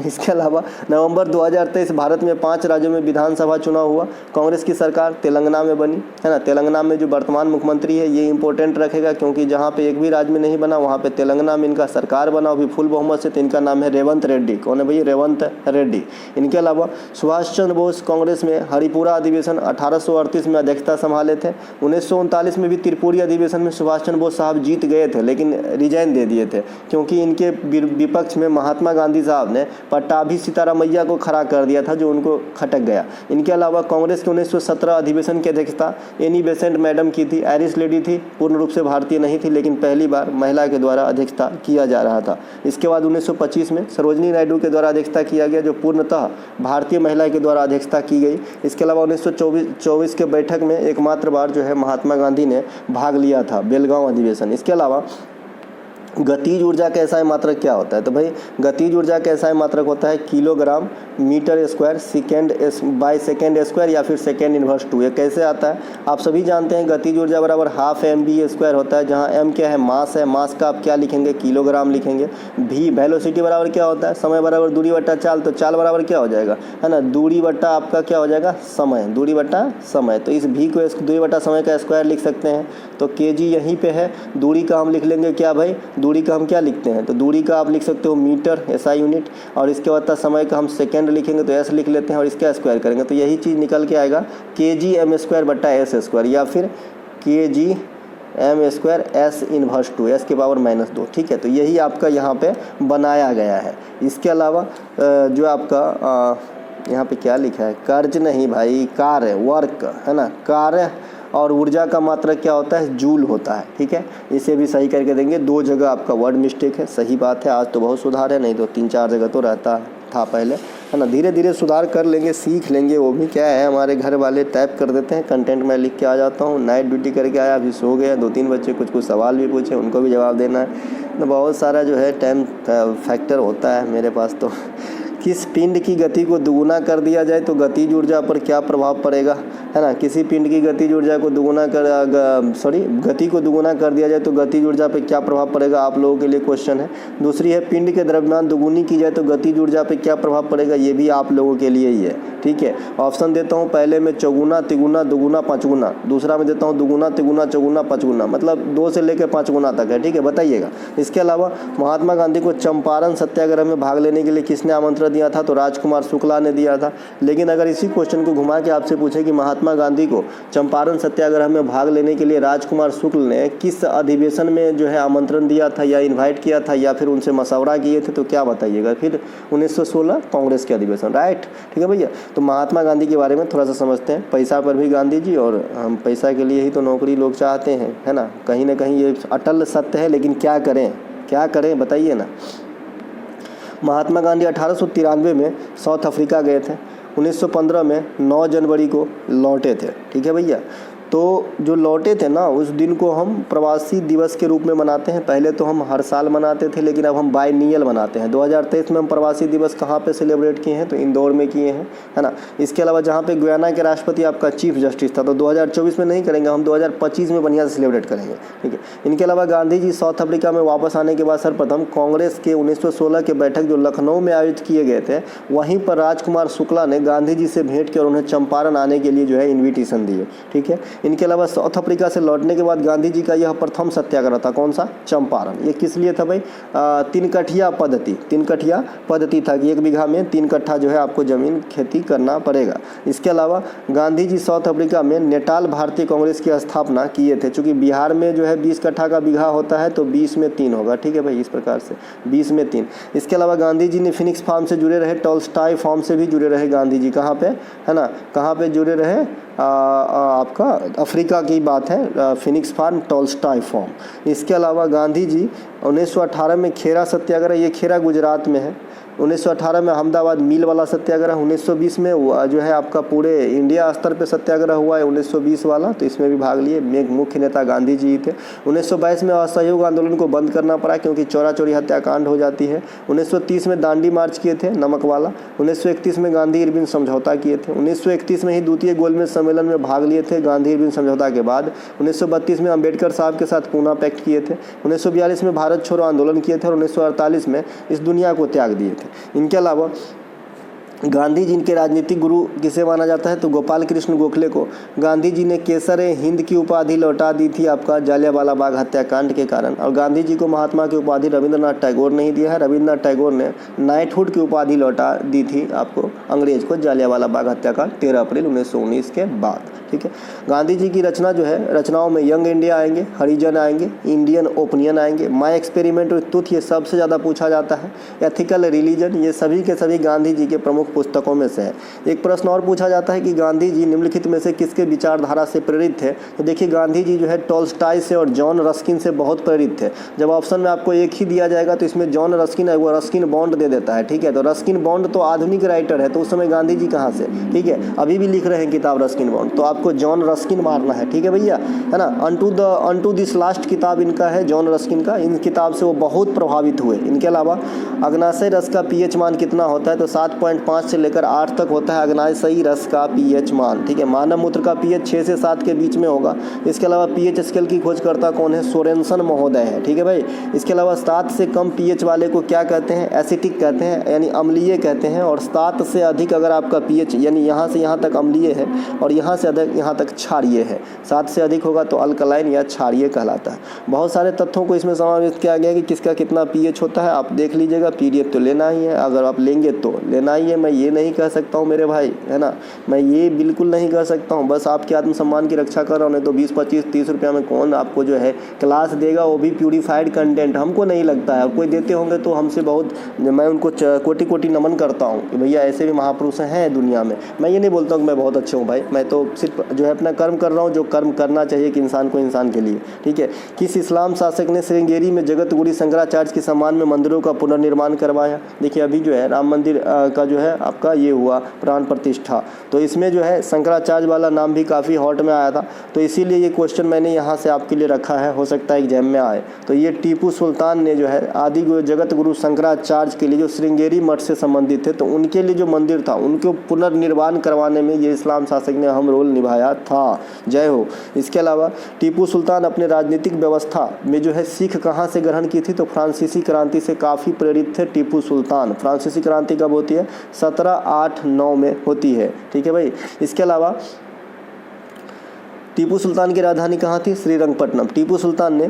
इसके अलावा नवंबर 2023 भारत में 5 राज्यों में विधानसभा चुनाव हुआ। कांग्रेस की सरकार तेलंगाना में बनी है ना। तेलंगाना में जो वर्तमान मुख्यमंत्री है, ये इंपॉर्टेंट रखेगा, क्योंकि जहाँ पे एक भी राज्य में नहीं बना, वहाँ पे तेलंगाना में इनका सरकार बना, अभी फुल बहुमत से। तो इनका नाम है रेवंत रेड्डी। कौन है भैया, रेवंत रेड्डी। इनके अलावा सुभाष चंद्र बोस कांग्रेस में हरिपुरा अधिवेशन 1838 में अध्यक्षता संभाले थे। 1939 में भी त्रिपुरी अधिवेशन में सुभाष चंद्र बोस साहब जीत गए थे, लेकिन रिजाइन दे दिए थे, क्योंकि इनके विपक्ष में महात्मा गांधी साहब ने पट्टाभी सीतारामैया को खड़ा कर दिया था, जो उनको खटक गया। इनके अलावा कांग्रेस के 1917 अधिवेशन की अध्यक्षता एनी बेसेंट मैडम की थी। आयरिश लेडी थी, पूर्ण रूप से भारतीय नहीं थी, लेकिन पहली बार महिला के द्वारा अध्यक्षता किया जा रहा था। इसके बाद 1925 में सरोजनी नायडू के द्वारा अध्यक्षता किया गया, जो पूर्णतः भारतीय महिला के द्वारा अध्यक्षता की गई। इसके अलावा 1924 के बैठक में एकमात्र बार जो है महात्मा गांधी ने भाग लिया था, बेलगांव अधिवेशन। इसके अलावा गतिज ऊर्जा का एसआई मात्रक क्या होता है, तो भाई गतिज ऊर्जा का एसआई मात्रक होता है kilogram metre square second by second square, या फिर सेकेंड इनवर्स 2। ये कैसे आता है, आप सभी जानते हैं। गतिज ऊर्जा बराबर हाफ mv² होता है, जहां m क्या है, मास है। मास का आप क्या लिखेंगे, किलोग्राम लिखेंगे। v वेलोसिटी बराबर क्या होता है, समय बराबर दूरी बट्टा चाल। तो चाल बराबर क्या हो जाएगा, है ना, दूरी बट्टा आपका क्या हो जाएगा, समय, दूरी बट्टा समय। तो इस v को दूरी बट्टा समय का स्क्वायर लिख सकते हैं। तो kg यहीं पे है। दूरी का हम लिख लेंगे क्या भाई, दूरी का हम क्या लिखते हैं, तो दूरी का आप लिख सकते हो मीटर, एसआई यूनिट। और इसके बाद समय का हम सेकेंड लिखेंगे, तो एस लिख लेते हैं, और इसका स्क्वायर करेंगे, तो यही चीज़ निकल के आएगा kgm² बट्टा s², या फिर kgm² s इनवर्स 2, s के पावर -2। ठीक है, तो यही आपका यहाँ पे बनाया गया है। इसके अलावा जो आपका यहाँ पे क्या लिखा है, कर्ज नहीं भाई, कार्य, वर्क, है ना, कार्य। और ऊर्जा का मात्रक क्या होता है, जूल होता है। ठीक है, इसे भी सही करके देंगे। 2 जगह आपका वर्ड मिस्टेक है, सही बात है। आज तो बहुत सुधार है, नहीं तो 3-4 जगह तो रहता था पहले, है ना। धीरे धीरे सुधार कर लेंगे, सीख लेंगे। वो भी क्या है, हमारे घर वाले टाइप कर देते हैं, कंटेंट मैं लिख के आ जाता हूँ। नाइट ड्यूटी करके आया, अभी सो गया। 2-3 बच्चे कुछ सवाल भी पूछे, उनको भी जवाब देना है। तो बहुत सारा जो है टाइम फैक्टर होता है मेरे पास। तो किस पिंड की गति को दुगुना कर दिया जाए तो गतिज ऊर्जा पर क्या प्रभाव पड़ेगा, है ना। किसी पिंड की गतिज ऊर्जा को गति को दुगुना कर दिया जाए तो गतिज ऊर्जा पर क्या प्रभाव पड़ेगा, आप लोगों के लिए क्वेश्चन है। दूसरी है, पिंड के द्रव्यमान दुगुनी की जाए तो गतिज ऊर्जा पर क्या प्रभाव पड़ेगा, ये भी आप लोगों के लिए ही है। ठीक है, ऑप्शन देता हूँ। पहले में चौगुना, तिगुना, दुगुना, पाँचगुना। दूसरा में देता हूँ दुगुना, तिगुना, चौगुना, पाँचगुना, मतलब 2 से लेकर 5 गुना तक है। ठीक है, बताइएगा। इसके अलावा महात्मा गांधी को चंपारण सत्याग्रह में भाग लेने के लिए किसने आमंत्रण दिया था, तो राजकुमार शुक्ला ने दिया था। लेकिन अगर इसी क्वेश्चन को घुमा के आपसे पूछे कि महात्मा गांधी को चंपारण सत्याग्रह में भाग लेने के लिए राजकुमार शुक्ल ने किस अधिवेशन में जो है आमंत्रण दिया था, या इन्वाइट किया था, या फिर उनसे मशवरा किए थे, तो क्या बताइएगा, फिर 1916 कांग्रेस के अधिवेशन। राइट, ठीक है भैया। तो महात्मा गांधी के बारे में थोड़ा सा समझते हैं। पैसा पर भी गांधी जी, और हम पैसा के लिए ही तो नौकरी लोग चाहते हैं, है ना। कहीं ना कहीं ये अटल सत्य है, लेकिन क्या करें बताइए ना। महात्मा गांधी 1893 में साउथ अफ्रीका गए थे। 1915 में 9 जनवरी को लौटे थे। ठीक है भैया। तो जो लौटे थे ना, उस दिन को हम प्रवासी दिवस के रूप में मनाते हैं। पहले तो हम हर साल मनाते थे, लेकिन अब हम बाइनियल मनाते हैं। 2023 में हम प्रवासी दिवस कहाँ पे सेलिब्रेट किए हैं, तो इंदौर में किए हैं, है ना। इसके अलावा जहाँ पे गुयाना के राष्ट्रपति आपका चीफ जस्टिस था, तो 2024 में नहीं करेंगे, हम 2025 में बढ़िया से सेलिब्रेट करेंगे, ठीक है। इनके अलावा गांधी जी साउथ अफ्रीका में वापस आने के बाद सर्वप्रथम कांग्रेस के 1916 के बैठक जो लखनऊ में आयोजित किए गए थे, वहीं पर राजकुमार शुक्ला ने गांधी जी से भेंट की और उन्हें चंपारण आने के लिए जो है इन्विटेशन दिए, ठीक है। इनके अलावा साउथ अफ्रीका से लौटने के बाद गांधी जी का यह प्रथम सत्याग्रह था। कौन सा? चंपारण। ये किस लिए था भाई? 3 कठिया पद्धति था कि 1 बीघा में 3 कट्ठा जो है आपको ज़मीन खेती करना पड़ेगा। इसके अलावा गांधी जी साउथ अफ्रीका में नेटाल भारतीय कांग्रेस की स्थापना किए थे। चूँकि बिहार में जो है 20 कट्ठा का बीघा होता है, तो 20 में 3 होगा, ठीक है भाई, इस प्रकार से 20 में 3। इसके अलावा गांधी जी ने फिनिक्स फार्म से जुड़े रहे, टॉल्स्टॉय फार्म से भी जुड़े रहे गांधी जी। कहाँ पे, है ना, कहाँ पे जुड़े रहे? आपका अफ्रीका की बात है, फिनिक्स फार्म, टॉल्स्टॉय फार्म। इसके अलावा गांधी जी 1918 में खेरा सत्याग्रह, ये खेरा गुजरात में है। 1918 में अहमदाबाद मिल वाला सत्याग्रह। 1920 में जो है आपका पूरे इंडिया स्तर पे सत्याग्रह हुआ है 1920 वाला, तो इसमें भी भाग लिए। मुख्य नेता गांधी जी ही थे। 1922 में असहयोग आंदोलन को बंद करना पड़ा, क्योंकि चौरा चौरी हत्याकांड हो जाती है। 1930 में दांडी मार्च किए थे, नमक वाला। 1931 में गांधी इरविन समझौता किए थे। 1931 में ही द्वितीय गोलमेज सम्मेलन में भाग लिए थे गांधी इरविन समझौता के बाद। 1932 में अम्बेडकर साहब के साथ पूना पैक्ट किए थे। 1942 में भारत छोड़ो आंदोलन किए थे और 1948 में इस दुनिया को त्याग दिए थे। इनके अलावा गांधी जी के राजनीतिक गुरु किसे माना जाता है, तो गोपाल कृष्ण गोखले को गांधी जी ने केसर हिंद की उपाधि लौटा दी थी आपका जलियांवाला बाग हत्याकांड के कारण। और गांधी जी को महात्मा की उपाधि रविंद्रनाथ टैगोर ने ही दिया है। रविंद्रनाथ टैगोर ने नाइटहुड की उपाधि लौटा दी थी आपको अंग्रेज को जलियांवाला बाग हत्याकांड 13 अप्रैल 1919 के बाद, ठीक है। गांधी जी की रचना जो है, रचनाओं में यंग इंडिया आएंगे, हरिजन आएंगे, इंडियन ओपिनियन आएंगे, माई एक्सपेरिमेंट विद ट्रूथ, ये सबसे ज़्यादा पूछा जाता है। एथिकल रिलीजन, ये सभी के सभी गांधी जी के प्रमुख पुस्तकों में से है। एक प्रश्न और पूछा जाता है कि गांधी जी निम्नलिखित में से किसके विचारधारा से प्रेरित थे, तो देखिए गांधी जी जो है टॉल्स्टॉय से और जॉन रस्किन से बहुत प्रेरित थे। जब ऑप्शन में आपको एक ही दिया जाएगा तो इसमें जॉन रस्किन है, वो रस्किन बॉन्ड दे देता है, ठीक है। तो रस्किन बॉन्ड तो आधुनिक राइटर है, तो उस समय गांधी जी कहाँ से, ठीक है, अभी भी लिख रहे हैं किताब रस्किन बॉन्ड, तो आपको जॉन रस्किन मारना है, ठीक है भैया, है ना। अनटू दिस लास्ट किताब इनका है, जॉन रस्किन का। इन किताब से वो बहुत प्रभावित हुए। इनके अलावा अग्नाशय रस का पीएच मान कितना होता है, तो 7.5 से लेकर 8 तक होता है अग्नाशयी रस का पीएच मान, ठीक है। मानव मूत्र का पीएच 6 से 7 के बीच में होगा। इसके अलावा पीएच स्केल की खोजकर्ता कौन है, सोरेनसन महोदय है, ठीक है भाई। इसके अलावा 7 से कम पीएच वाले को क्या कहते हैं, एसिटिक कहते हैं, यानी अम्लीय कहते हैं। और 7 से अधिक अगर आपका पीएच यानी यहाँ से यहाँ तक अम्लीय है और यहाँ से अधिक यहाँ तक क्षारीय है, 7 से अधिक होगा तो अल्कलाइन या क्षारीय कहलाता है। बहुत सारे तथ्यों को इसमें समावेश किया गया कि किसका कितना पीएच होता है, आप देख लीजिएगा। पीडीएफ तो लेना ही है, अगर आप लेंगे तो लेना ही है। मैं ये नहीं कह सकता हूँ मेरे भाई, है ना, मैं ये बिल्कुल नहीं कह सकता हूँ, बस आपके आत्मसम्मान की रक्षा कर रहा हूँ। नहीं तो 20, 25, 30 रुपया में कौन आपको जो है क्लास देगा, वो भी प्यूरीफाइड कंटेंट, हमको नहीं लगता है। और कोई देते होंगे तो हमसे बहुत, मैं उनको कोटि कोटि नमन करता हूँ कि भैया ऐसे भी महापुरुष हैं दुनिया में। मैं ये नहीं बोलता हूँ कि मैं बहुत अच्छे हूँ भाई, मैं तो सिर्फ जो है अपना कर्म कर रहा हूँ, जो कर्म करना चाहिए कि इंसान को इंसान के लिए, ठीक है। किस इस्लाम शासक ने श्रृंगेरी में जगत गुरु शंकराचार्य के सम्मान में मंदिरों का पुनर्निर्माण करवाया? देखिए अभी जो है राम मंदिर का जो है आपका ये हुआ प्राण प्रतिष्ठा, तो इसमें जो है शंकराचार्य वाला नाम भी काफ़ी हॉट में आया था, तो इसीलिए ये क्वेश्चन मैंने यहाँ से आपके लिए रखा है, हो सकता है एग्जाम में आए। तो ये टीपू सुल्तान ने जो है आदि जगत गुरु शंकराचार्य के लिए जो श्रृंगेरी मठ से संबंधित थे, तो उनके लिए जो मंदिर था उनको पुनर्निर्माण करवाने में ये इस्लाम शासक ने अहम रोल निभाया था। जय हो। इसके अलावा टीपू सुल्तान अपने राजनीतिक व्यवस्था में जो है सीख कहाँ से ग्रहण की थी, तो फ्रांसीसी क्रांति से काफ़ी प्रेरित थे टीपू सुल्तान। फ्रांसीसी क्रांति कब होती है, 1789 में होती है, ठीक है भाई। इसके अलावा टीपू सुल्तान की राजधानी कहाँ थी, श्रीरंगपट्टनम। टीपू सुल्तान ने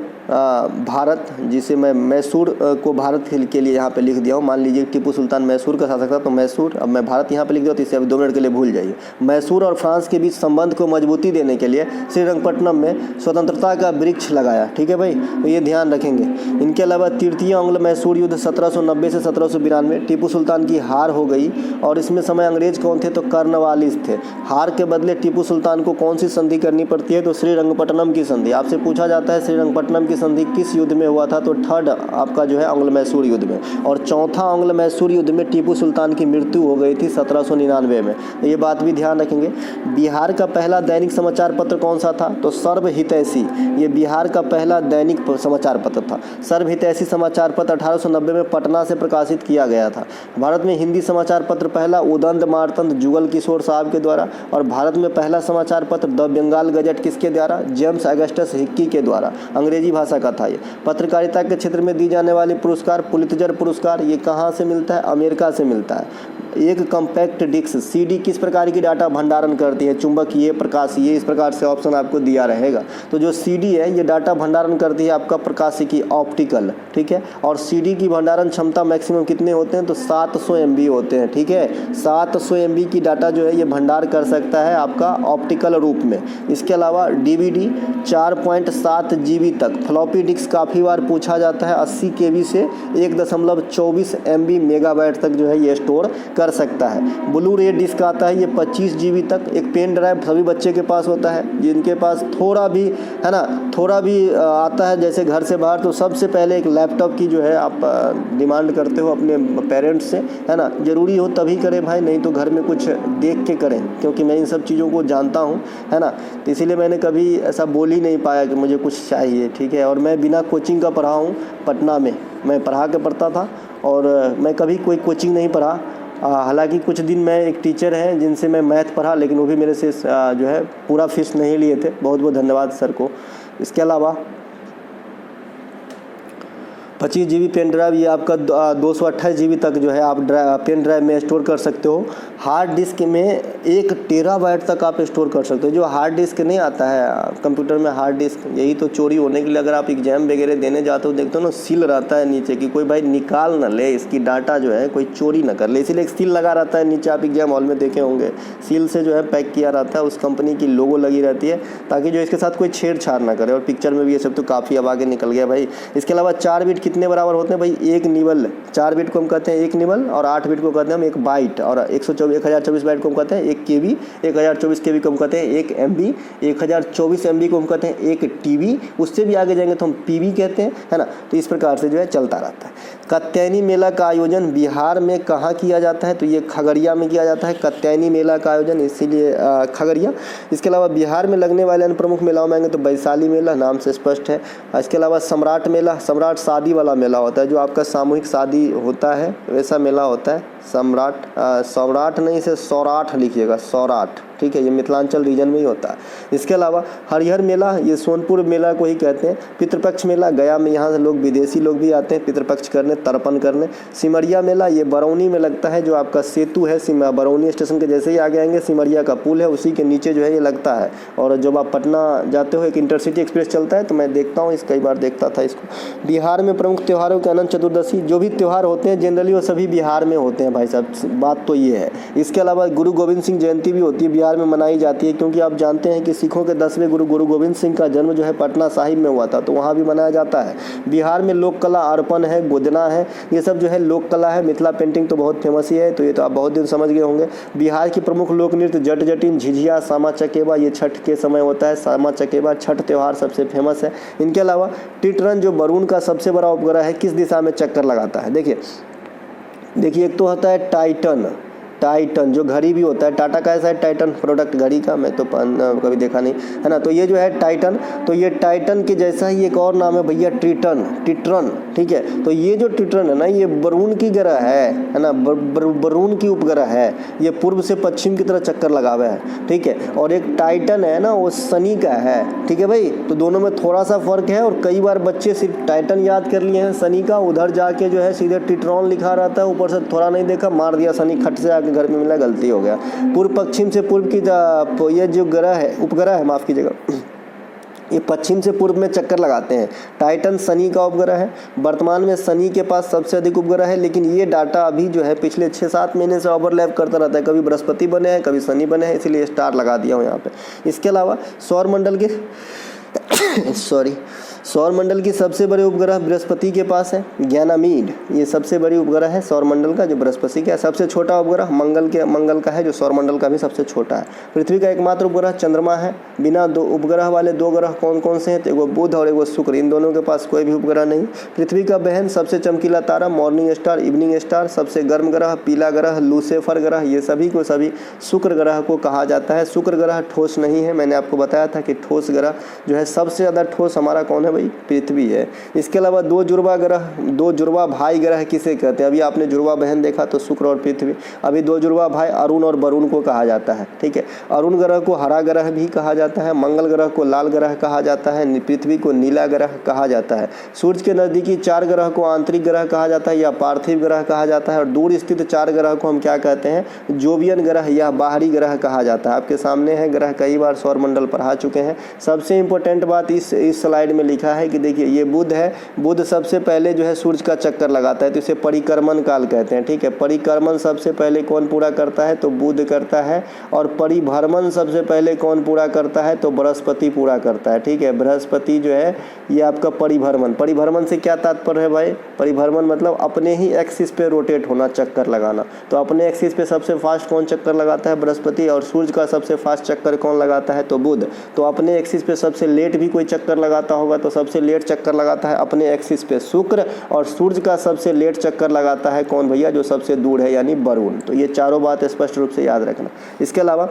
भारत, जिसे मैं मैसूर को भारत के लिए यहाँ पे लिख दिया हूँ, मान लीजिए टीपू सुल्तान मैसूर का शासक था, तो मैसूर, अब मैं भारत यहाँ पे लिख दिया, तो इसे अभी 2 मिनट के लिए भूल जाइए। मैसूर और फ्रांस के बीच संबंध को मजबूती देने के लिए श्रीरंगपट्टनम में स्वतंत्रता का वृक्ष लगाया, ठीक है भाई, तो ये ध्यान रखेंगे। इनके अलावा तृतीय आंग्ल मैसूर युद्ध 1790 से 1792 टीपू सुल्तान की हार हो गई, और इसमें समय अंग्रेज कौन थे, तो कर्नवालिस थे। हार के बदले टीपू सुल्तान को कौन सी संधि करनी पड़ती करती है तो श्रीरंगपट्टनम की संधि। आपसे पूछा जाता है श्रीरंगपट्टनम की संधि किस युद्ध में हुआ था, तो थर्ड आपका जो है अंग्ल मैसूर युद्ध में। और चौथा अंग्ल मैसूर युद्ध में टीपू सुल्तान की मृत्यु हो गई थी 1799 में। तो ये बात भी ध्यान रखेंगे। बिहार का पहला दैनिक समाचार पत्र कौन सा था, तो सर्वहितैषी। ये बिहार का पहला दैनिक समाचार पत्र था। सर्वहितैषी समाचार पत्र 1890 में पटना से प्रकाशित किया गया था। भारत में हिंदी समाचार पत्र पहला उदंत मार्तंड जुगल किशोर साहब के द्वारा। और भारत में पहला समाचार पत्र द बंगाल गजट किसके द्वारा, जेम्स अगस्टस हिक्की के द्वारा। अंग्रेजी भाषा का था ये। पत्रकारिता के क्षेत्र में दी जाने वाली पुरस्कार पुलित्जर पुरस्कार, ये कहाँ से मिलता है, अमेरिका से मिलता है। एक कॉम्पैक्ट डिस्क सीडी किस प्रकार की डाटा भंडारण करती है, चुंबकीय, प्रकाशीय, इस प्रकार से ऑप्शन आपको दिया रहेगा। तो जो सीडी है ये डाटा भंडारण करती है आपका प्रकाशिकी, ऑप्टिकल, ठीक है। और सीडी की भंडारण क्षमता मैक्सिमम कितने होते हैं, तो 700 MB होते हैं, ठीक है। 700 MB की डाटा जो है ये भंडार कर सकता है आपका ऑप्टिकल रूप में। इसके अलावा DVD 4.7 GB तक। फ्लॉपी डिस्क काफ़ी बार पूछा जाता है, 80 KB से 1.24 MB मेगाबाइट तक जो है ये स्टोर कर सकता है। ब्लू रे डिस्क आता है ये 25 GB तक। एक पेन ड्राइव सभी बच्चे के पास होता है, जिनके पास थोड़ा भी है ना, थोड़ा भी आता है जैसे घर से बाहर, तो सबसे पहले एक लैपटॉप की जो है आप डिमांड करते हो अपने पेरेंट्स से, है ना। ज़रूरी हो तभी करें भाई, नहीं तो घर में कुछ देख के करें, क्योंकि मैं इन सब चीज़ों को जानता हूँ, है ना। तो इसीलिए मैंने कभी ऐसा बोल ही नहीं पाया कि मुझे कुछ चाहिए, ठीक है। और मैं बिना कोचिंग का पढ़ा हूँ पटना में, मैं पढ़ा के पढ़ता था और मैं कभी कोई कोचिंग नहीं पढ़ा। हालांकि कुछ दिन मैं एक टीचर हैं जिनसे मैं मैथ पढ़ा, लेकिन वो भी मेरे से जो है पूरा फीस नहीं लिए थे। बहुत बहुत धन्यवाद सर को। इसके अलावा 25 GB पेन ड्राइव, ये आपका 228 GB तक जो है आप पेन ड्राइव में स्टोर कर सकते हो। हार्ड डिस्क में 1 टेराबाइट तक आप स्टोर कर सकते हो। जो हार्ड डिस्क नहीं आता है कंप्यूटर में, हार्ड डिस्क, यही तो चोरी होने के लिए अगर आप एग्जाम वगैरह देने जाते हो, देखते हो ना सील रहता है नीचे कि कोई भाई निकाल ना ले, इसकी डाटा जो है कोई चोरी ना कर ले, इसीलिए एक सील लगा रहता है नीचे। आप एग्जाम हॉल में देखे होंगे, सील से जो है पैक किया रहता है, उस कंपनी की लोगो लगी रहती है, ताकि जो इसके साथ कोई छेड़छाड़ ना करे। और पिक्चर में भी ये सब तो काफ़ी अब आगे निकल गया भाई। इसके अलावा 4 बिट कितने बराबर होते हैं भाई, 1 निबल। 4 बिट को हम कहते हैं 1 निबल, और 8 बिट को कहते हैं हम 1 बाइट, और 1024 बाइट को हम कहते हैं 1 KB, 1024 KB को हम कहते हैं 1 MB, 1024 MB को हम कहते हैं 1 TB, उससे भी आगे जाएंगे तो हम PB कहते हैं, है ना। तो इस प्रकार से जो है चलता रहता है। कात्यायनी मेला का आयोजन बिहार में कहाँ किया जाता है, तो ये खगड़िया में किया जाता है कात्यायनी मेला का आयोजन, इसीलिए खगड़िया। इसके अलावा बिहार में लगने वाले अन्य प्रमुख मेलाओं में आएंगे तो वैशाली मेला, नाम से स्पष्ट है। इसके अलावा सम्राट मेला, सम्राट शादी वाला मेला होता है, जो आपका सामूहिक शादी होता है वैसा मेला होता है। सम्राट नहीं, इसे सौराठ लिखिएगा, सौराठ, ठीक है। ये मिथिलांचल रीजन में ही होता है। इसके अलावा हरिहर मेला, ये सोनपुर मेला को ही कहते हैं। पितृपक्ष मेला, गया में, यहाँ से लोग विदेशी लोग भी आते हैं पितृपक्ष करने, तर्पण करने। सिमरिया मेला, ये बरौनी में लगता है, जो आपका सेतु है बरौनी स्टेशन के जैसे ही आगे आएंगे सिमरिया का पुल है, उसी के नीचे जो है ये लगता है। और जब आप पटना जाते हो एक इंटरसिटी एक्सप्रेस चलता है, तो मैं देखता हूँ, कई बार देखता था इसको। बिहार में प्रमुख त्योहारों के अनंत चतुर्दशी, जो भी त्यौहार होते हैं जनरली वो सभी बिहार में होते हैं भाई साहब, बात तो ये है। इसके अलावा गुरु गोविंद सिंह जयंती भी होती है, बिहार में मनाई जाती है, क्योंकि आप जानते हैं कि सिखों के 10वें गुरु गोविंद सिंह का जन्म जो है पटना साहिब में हुआ था, तो वहाँ भी मनाया जाता है। बिहार में लोक कला अर्पण है, गोजना है, ये सब जो है लोक कला है। मिथिला पेंटिंग तो बहुत फेमस ही है, तो ये तो आप बहुत दिन समझ गए होंगे। बिहार की प्रमुख लोक नृत्य जट जटिन, झिझिया, सामा चकेबा, ये छठ के समय होता है। सामा चकेबा छठ त्यौहार सबसे फेमस है। इनके अलावा टिटरन, जो वरुण का सबसे बड़ा उपग्रह है, किस दिशा में चक्कर लगाता है, देखिए एक तो होता है टाइटन, जो घड़ी भी होता है। टाटा का ऐसा है टाइटन प्रोडक्ट घड़ी का, मैं तो कभी देखा नहीं, है ना। तो ये जो है टाइटन, तो ये टाइटन के जैसा ही एक और नाम है भैया, टिटरन, ठीक है। तो ये जो टिटरन है ना, ये वरुण की ग्रह है ना, वरुण की उपग्रह है। ये पूर्व से पश्चिम की तरफ चक्कर लगावे है, ठीक है। और एक टाइटन है ना, वो शनि का है, ठीक है भाई। तो दोनों में थोड़ा सा फर्क है, और कई बार बच्चे सिर्फ टाइटन याद कर लिए हैं, शनि का उधर जाके जो है सीधे टिटरॉन लिखा रहता है, ऊपर से थोड़ा नहीं देखा, मार दिया शनि, खट से आके घर में मिला, गलती हो गया। पूर्व पश्चिम से पूर्व की ये जो ग्रह है, उपग्रह है, माफ कीजिएगा, ये पश्चिम से पूर्व में चक्कर लगाते हैं। टाइटन शनि का उपग्रह है। वर्तमान में शनि के पास सबसे अधिक उपग्रह है, लेकिन ये डाटा अभी जो है पिछले 6-7 महीने से ओवरलैप करता रहता है, कभी बृहस्पति बने हैं, कभी शनि बने हैं, इसीलिए स्टार लगा दिया हूँ यहाँ पे। इसके अलावा सौर मंडल के सौरमंडल की सबसे बड़े उपग्रह बृहस्पति के पास है, गैनामीड, ये सबसे बड़ी उपग्रह है सौरमंडल का जो बृहस्पति का है। सबसे छोटा उपग्रह मंगल का है जो सौरमंडल का भी सबसे छोटा है। पृथ्वी का एकमात्र उपग्रह चंद्रमा है। बिना दो उपग्रह वाले दो ग्रह कौन कौन से हैं? तो एगो बुध और एगो शुक्र, इन दोनों के पास कोई भी उपग्रह नहीं। पृथ्वी का बहन सबसे चमकीला तारा मॉर्निंग स्टार, इवनिंग स्टार, सबसे गर्म ग्रह पीला ग्रह लूसीफर ग्रह, ये सभी को सभी शुक्र ग्रह को कहा जाता है। शुक्र ग्रह ठोस नहीं है, मैंने आपको बताया था कि ठोस ग्रह जो है सबसे ज़्यादा ठोस हमारा कौन है भाई? पृथ्वी है। इसके अलावा दो जुड़वा भाई ग्रह किसे कहते हैं? अभी आपने जुड़वा बहन देखा तो शुक्र और पृथ्वी, अभी दो जुड़वा भाई अरुण और वरुण को कहा जाता है, ठीक है। अरुण ग्रह को हरा ग्रह भी कहा जाता है, मंगल ग्रह को लाल ग्रह कहा जाता है, पृथ्वी को नीला ग्रह कहा जाता है। सूर्य के नज़दीकी 4 ग्रह को आंतरिक ग्रह कहा जाता है या पार्थिव ग्रह कहा जाता है, और दूर स्थित 4 ग्रह को हम क्या कहते हैं? जोवियन ग्रह या बाहरी ग्रह कहा जाता है। आपके सामने है ग्रह, कई बार सौरमंडल पढ़ा चुके हैं। सबसे इंपॉर्टेंट बात इस स्लाइड में लिखा है कि देखिए ये बुध है, बुध सबसे पहले जो है सूर्य का चक्कर लगाता है, तो इसे परिक्रमण काल कहते हैं, ठीक है। परिक्रमण सबसे पहले कौन पूरा करता है? तो बुध करता है। और परिभ्रमण सबसे पहले कौन पूरा करता है? तो बृहस्पति पूरा करता है, ठीक है। बृहस्पति जो है ये आपका परिभ्रमण से क्या तात्पर्य है भाई? परिभ्रमण मतलब अपने ही एक्सिस पे रोटेट होना, चक्कर लगाना। तो अपने एक्सिस पे सबसे फास्ट कौन चक्कर लगाता है? बृहस्पति। और सूर्य का सबसे फास्ट चक्कर कौन लगाता है? तो बुध। तो अपने एक्सिस पे सबसे लेट भी कोई चक्कर लगाता होगा, तो सबसे लेट चक्कर लगाता है अपने एक्सिस पे शुक्र, और सूर्य का सबसे लेट चक्कर लगाता है कौन भैया? जो सबसे दूर है यानी वरुण। तो ये चारों बात स्पष्ट रूप से याद रखना। इसके अलावा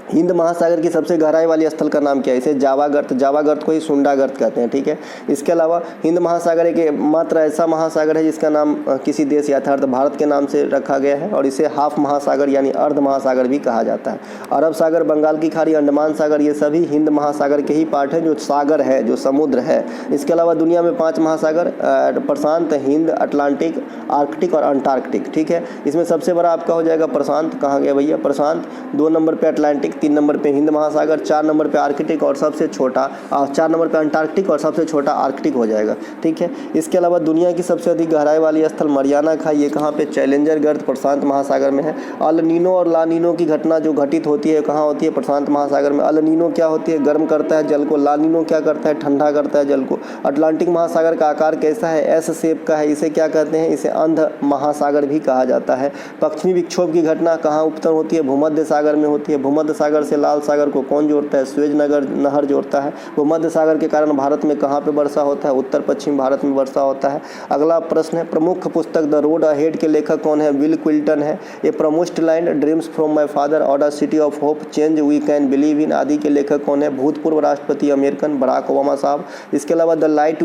हिंद महासागर की सबसे गहराई वाली स्थल का नाम क्या है? इसे जावागर्त को ही सुंडागर्त कहते हैं, ठीक है। इसके अलावा हिंद महासागर एक मात्र ऐसा महासागर है जिसका नाम किसी देश या अर्थात भारत के नाम से रखा गया है, और इसे हाफ महासागर यानी अर्ध महासागर भी कहा जाता है। अरब सागर, बंगाल की खाड़ी, अंडमान सागर, ये सभी हिंद महासागर के ही पार्ट हैं, जो सागर है, जो समुद्र है। इसके अलावा दुनिया में 5 महासागर, प्रशांत, हिंद, अटलांटिक, आर्कटिक और अंटार्कटिक, ठीक है। इसमें सबसे बड़ा आपका हो जाएगा प्रशांत। कहाँ गया भैया? प्रशांत। 2 नंबर पे अटलांटिक, 3 नंबर पे हिंद महासागर, 4 नंबर पे आर्कटिक और सबसे छोटा 4 नंबर पे अंटार्कटिक और सबसे छोटा आर्कटिक हो जाएगा, ठीक है। इसके अलावा दुनिया की सबसे अधिक गहराई वाली स्थल मरियाना खाई, ये कहाँ पे? चैलेंजर गर्त, प्रशांत महासागर में है। अल नीनो और ला नीनो की घटना जो घटित होती है कहाँ होती है? प्रशांत महासागर में। अल नीनो क्या होती है? गर्म करता है जल को। ला नीनो क्या करता है? ठंडा करता है जल को। अटलांटिक महासागर का आकार कैसा है? एस शेप का है, इसे क्या कहते हैं? इसे अंध महासागर भी कहा जाता है। पश्चिमी विक्षोभ की घटना कहाँ उत्पन्न होती है? भूमध्य सागर में होती है। भूमध्य सागर से लाल सागर को कौन जोड़ता है? स्वेज नहर जोड़ता है। भूमध्य सागर के कारण भारत में कहाँ पे वर्षा होता है? उत्तर पश्चिम भारत में वर्षा होता है। अगला प्रश्न है, प्रमुख पुस्तक द रोड अहेड के लेखक कौन है? विल क्विल्टन है। A promised land, dreams from my father, और the city of hope, change we can believe in आदि के लेखक कौन है? भूतपूर्व राष्ट्रपति अमेरिकन बराक ओबामा साहब। इसके अलावा the light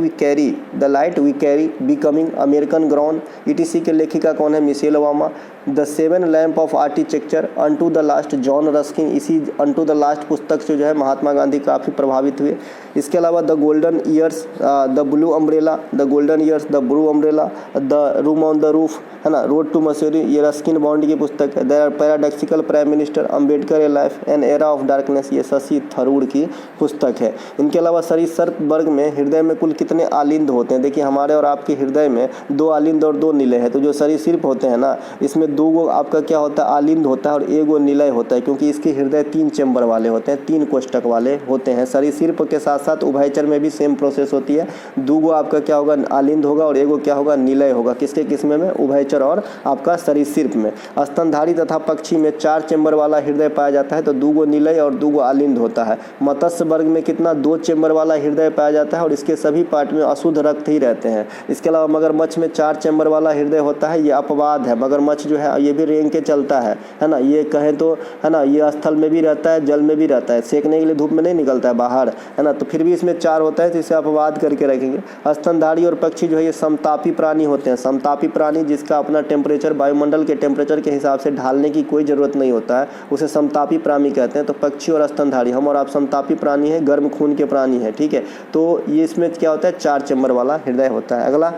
we carry becoming American ground, etc के लेखिका कौन है? Michelle Obama. The 7 lamp of architecture, unto the last, John Ruskin. इसी अनटू द लास्ट पुस्तक से जो है महात्मा गांधी काफ़ी प्रभावित हुए। इसके अलावा the golden years, the blue umbrella, the golden years, the blue umbrella, the room on the roof, है ना, रोड टू मसूरी, ये रस्किन बॉन्ड की पुस्तक है। The paradoxical prime minister, Ambedkar A life an era of darkness, ये शशि थरूर की पुस्तक है। इनके अलावा सरीसृप वर्ग में हृदय में कुल कितने आलिंद होते हैं? देखिए हमारे और आपके हृदय में 2 आलिंद और 2 निलय हैं। तो जो सरीसृप होते हैं ना, इसमें 2 गो आपका क्या होता है? आलिंद होता है, और 1 गो निलय होता है, क्योंकि इसके हृदय 3 चैम्बर वाले होते हैं, 3 कोष्ठक वाले होते हैं। सरीसृप के साथ साथ उभयचर में भी सेम प्रोसेस होती है। 2 गो आपका क्या होगा? आलिंद होगा, और 1 गो क्या होगा? निलय होगा। किसके किस्में में? उभयचर और आपका सरीसृप में। स्तनधारी तथा पक्षी में 4 चैम्बर वाला हृदय पाया जाता है, तो 2 गो निलय और 2 गो आलिंद होता है। मत्स्य वर्ग में कितना? 2 चैम्बर वाला हृदय पाया जाता है, और इसके सभी पार्ट में अशुद्ध रक्त ही रहते हैं। इसके अलावा मगरमच्छ में 4 चैम्बर वाला हृदय होता है, ये अपवाद है। मगरमच्छ जो है ये भी रेंग के चलता है ना, ये कहें तो, है ना, ये स्थल में भी रहता है, जल में भी रहता है, सेकने के लिए धूप में नहीं निकलता है बाहर, है ना, तो फिर भी इसमें 4 होता है, तो इसे अपवाद करके रखेंगे। स्तनधारी और पक्षी जो है ये समतापी प्राणी होते हैं। समतापी प्राणी जिसका अपना टेम्परेचर वायुमंडल के टेम्परेचर के हिसाब से ढालने की कोई ज़रूरत नहीं होता है, उसे समतापी प्राणी कहते हैं। तो पक्षी और स्तनधारी, हम और आप समतापी प्राणी हैं, गर्म खून के प्राणी हैं, ठीक है। तो ये इसमें क्या होता है? 4 चैम्बर वाला हृदय होता है। अगला,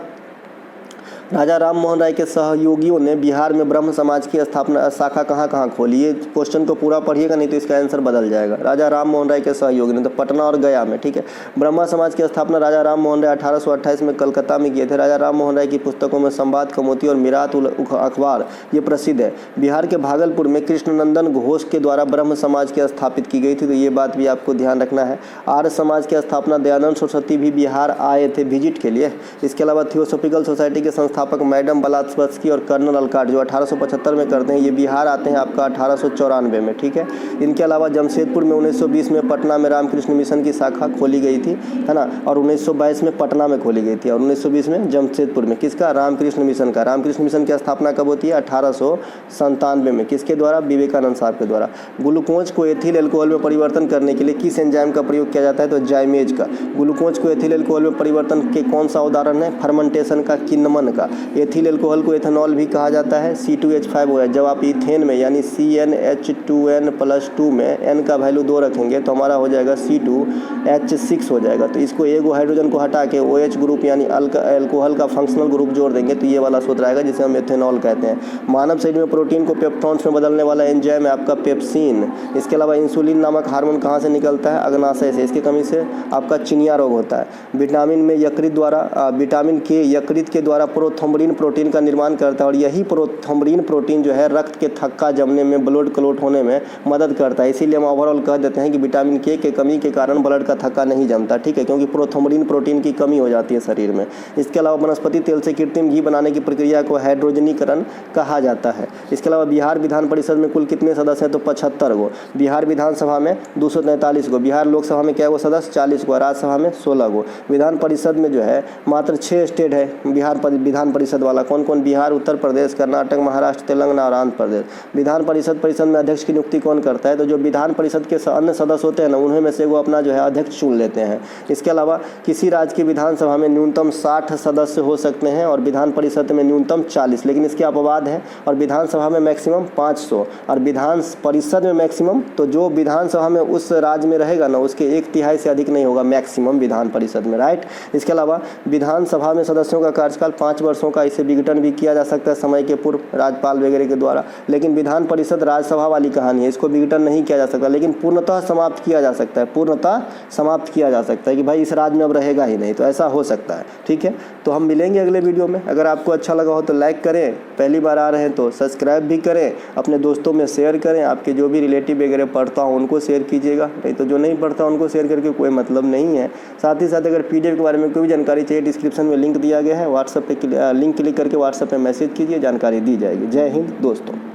राजा राम मोहन राय के सहयोगियों ने बिहार में ब्रह्म समाज की स्थापना शाखा कहाँ खोली? ये क्वेश्चन को पूरा पढ़िएगा, नहीं तो इसका आंसर बदल जाएगा। राजा राम मोहन राय के सहयोगी ने तो पटना और गया में, ठीक है। ब्रह्मा समाज की स्थापना राजा राम मोहन राय 1828 में कलकत्ता में किए थे। राजा राम मोहन राय की पुस्तकों में संवाद, कमोती और मिरात उल अखबार ये प्रसिद्ध है। बिहार के भागलपुर में कृष्णनंदन घोष के द्वारा ब्रह्म समाज की स्थापित की गई थी, तो ये बात भी आपको ध्यान रखना है। आर्य समाज की स्थापना दयानंद सरस्वती भी बिहार आए थे विजिट के लिए। इसके अलावा थियोसॉफिकल सोसाइटी के संस्थापक मैडम ब्लात्सकी और कर्नल अलकाट जो 1875 में करते हैं, ये बिहार आते हैं आपका 1894 में, ठीक है। इनके अलावा जमशेदपुर में 1920 में पटना में रामकृष्ण मिशन की शाखा खोली गई थी, है ना, और 1922 में पटना में खोली गई थी, और 1920 में जमशेदपुर में। किसका? रामकृष्ण मिशन का। रामकृष्ण मिशन की स्थापना कब होती है? 1897 में। किसके द्वारा? विवेकानंद साहब के द्वारा। ग्लूकोज को एथिल एल्कोहल में परिवर्तन करने के लिए किस एंजाइम का प्रयोग किया जाता है? तो जाइमेज का। ग्लूकोज को एथिल एल्कोहल में परिवर्तन के कौन सा उदाहरण है? फर्मेंटेशन का, किन्नमन का। एथिल एल्कोहल को एथेनॉल भी कहा जाता है। C2H5 हो है। जब आप इथेन में यानी CnH2n+2 में n का वैल्यू 2 रखेंगे तो हमारा हो जाएगा C2H6 हो जाएगा। तो इसको एगो हाइड्रोजन को हटा के OH ग्रुप यानी एल्कोहल का फंक्शनल ग्रुप जोड़ देंगे तो ये वाला सूत्र आएगा जिसे हम एथेनॉल कहते हैं। मानव शरीर में प्रोटीन को पेप्टोन्स में बदलने वाला एंजाइम है आपका पेप्सिन। इसके अलावा इंसुलिन नामक हार्मोन कहाँ से निकलता है? अग्नाशय से। इसकी कमी से आपका चिनिया रोग होता है। विटामिन में यकृत द्वारा विटामिन के यकृत के द्वारा प्रोथ्रोम्बिन प्रोटीन का निर्माण करता है, और यही प्रोथ्रोम्बिन प्रोटीन जो है रक्त के थक्का जमने में, ब्लड क्लॉट होने में मदद करता है। इसीलिए हम ओवरऑल कह देते हैं कि विटामिन के कमी के कारण ब्लड का थक्का नहीं जमता, ठीक है, क्योंकि प्रोथ्रोम्बिन प्रोटीन की कमी हो जाती है शरीर में। इसके अलावा वनस्पति तेल से कृत्रिम घी बनाने की प्रक्रिया को हाइड्रोजनीकरण कहा जाता है। इसके अलावा बिहार विधान परिषद में कुल कितने सदस्य हैं? तो 75 गो। बिहार विधानसभा में 243 गो। बिहार लोकसभा में क्या गो सदस्य? 40 गो। राज्यसभा में 16 गो। विधान परिषद में जो है मात्र 6 स्टेट है बिहार विधान परिषद वाला। कौन कौन? बिहार, उत्तर प्रदेश, कर्नाटक, महाराष्ट्र, तेलंगाना और आंध्र प्रदेश। विधान परिषद में अध्यक्ष की नियुक्ति कौन करता है? तो जो विधान परिषद के अन्य सदस्य होते हैं ना, उन्हें में से वो अपना जो है अध्यक्ष चुन लेते हैं। इसके अलावा किसी राज्य की विधानसभा में न्यूनतम 60 सदस्य हो सकते हैं और विधान परिषद में न्यूनतम 40, लेकिन इसके अपवाद है। और विधानसभा में मैक्सिमम 500 और विधान परिषद में मैक्सिमम, तो जो विधानसभा में उस राज्य में रहेगा ना उसके 1/3 से अधिक नहीं होगा मैक्सिमम विधान परिषद में, राइट। इसके अलावा विधानसभा में सदस्यों का कार्यकाल 5 वर्षों का, इसे विघटन भी किया जा सकता है समय के पूर्व राज्यपाल वगैरह के द्वारा। लेकिन विधान परिषद राज्यसभा वाली कहानी है, इसको विघटन नहीं किया जा सकता, लेकिन पूर्णतः समाप्त किया जा सकता है। पूर्णतः समाप्त किया जा सकता है कि भाई इस राज्य में अब रहेगा ही नहीं, तो ऐसा हो सकता है, ठीक है। तो हम मिलेंगे अगले वीडियो में। अगर आपको अच्छा लगा हो तो लाइक करें, पहली बार आ रहे हैं तो सब्सक्राइब भी करें, अपने दोस्तों में शेयर करें। आपके जो भी रिलेटिव वगैरह पढ़ता हो उनको शेयर कीजिएगा, नहीं तो जो नहीं पढ़ता उनको शेयर करके कोई मतलब नहीं है। साथ ही साथ अगर PDF के बारे में कोई भी जानकारी चाहिए, डिस्क्रिप्शन में लिंक दिया गया है, व्हाट्सएप पे लिंक क्लिक करके व्हाट्सएप पे मैसेज कीजिए, जानकारी दी जाएगी। जय हिंद दोस्तों।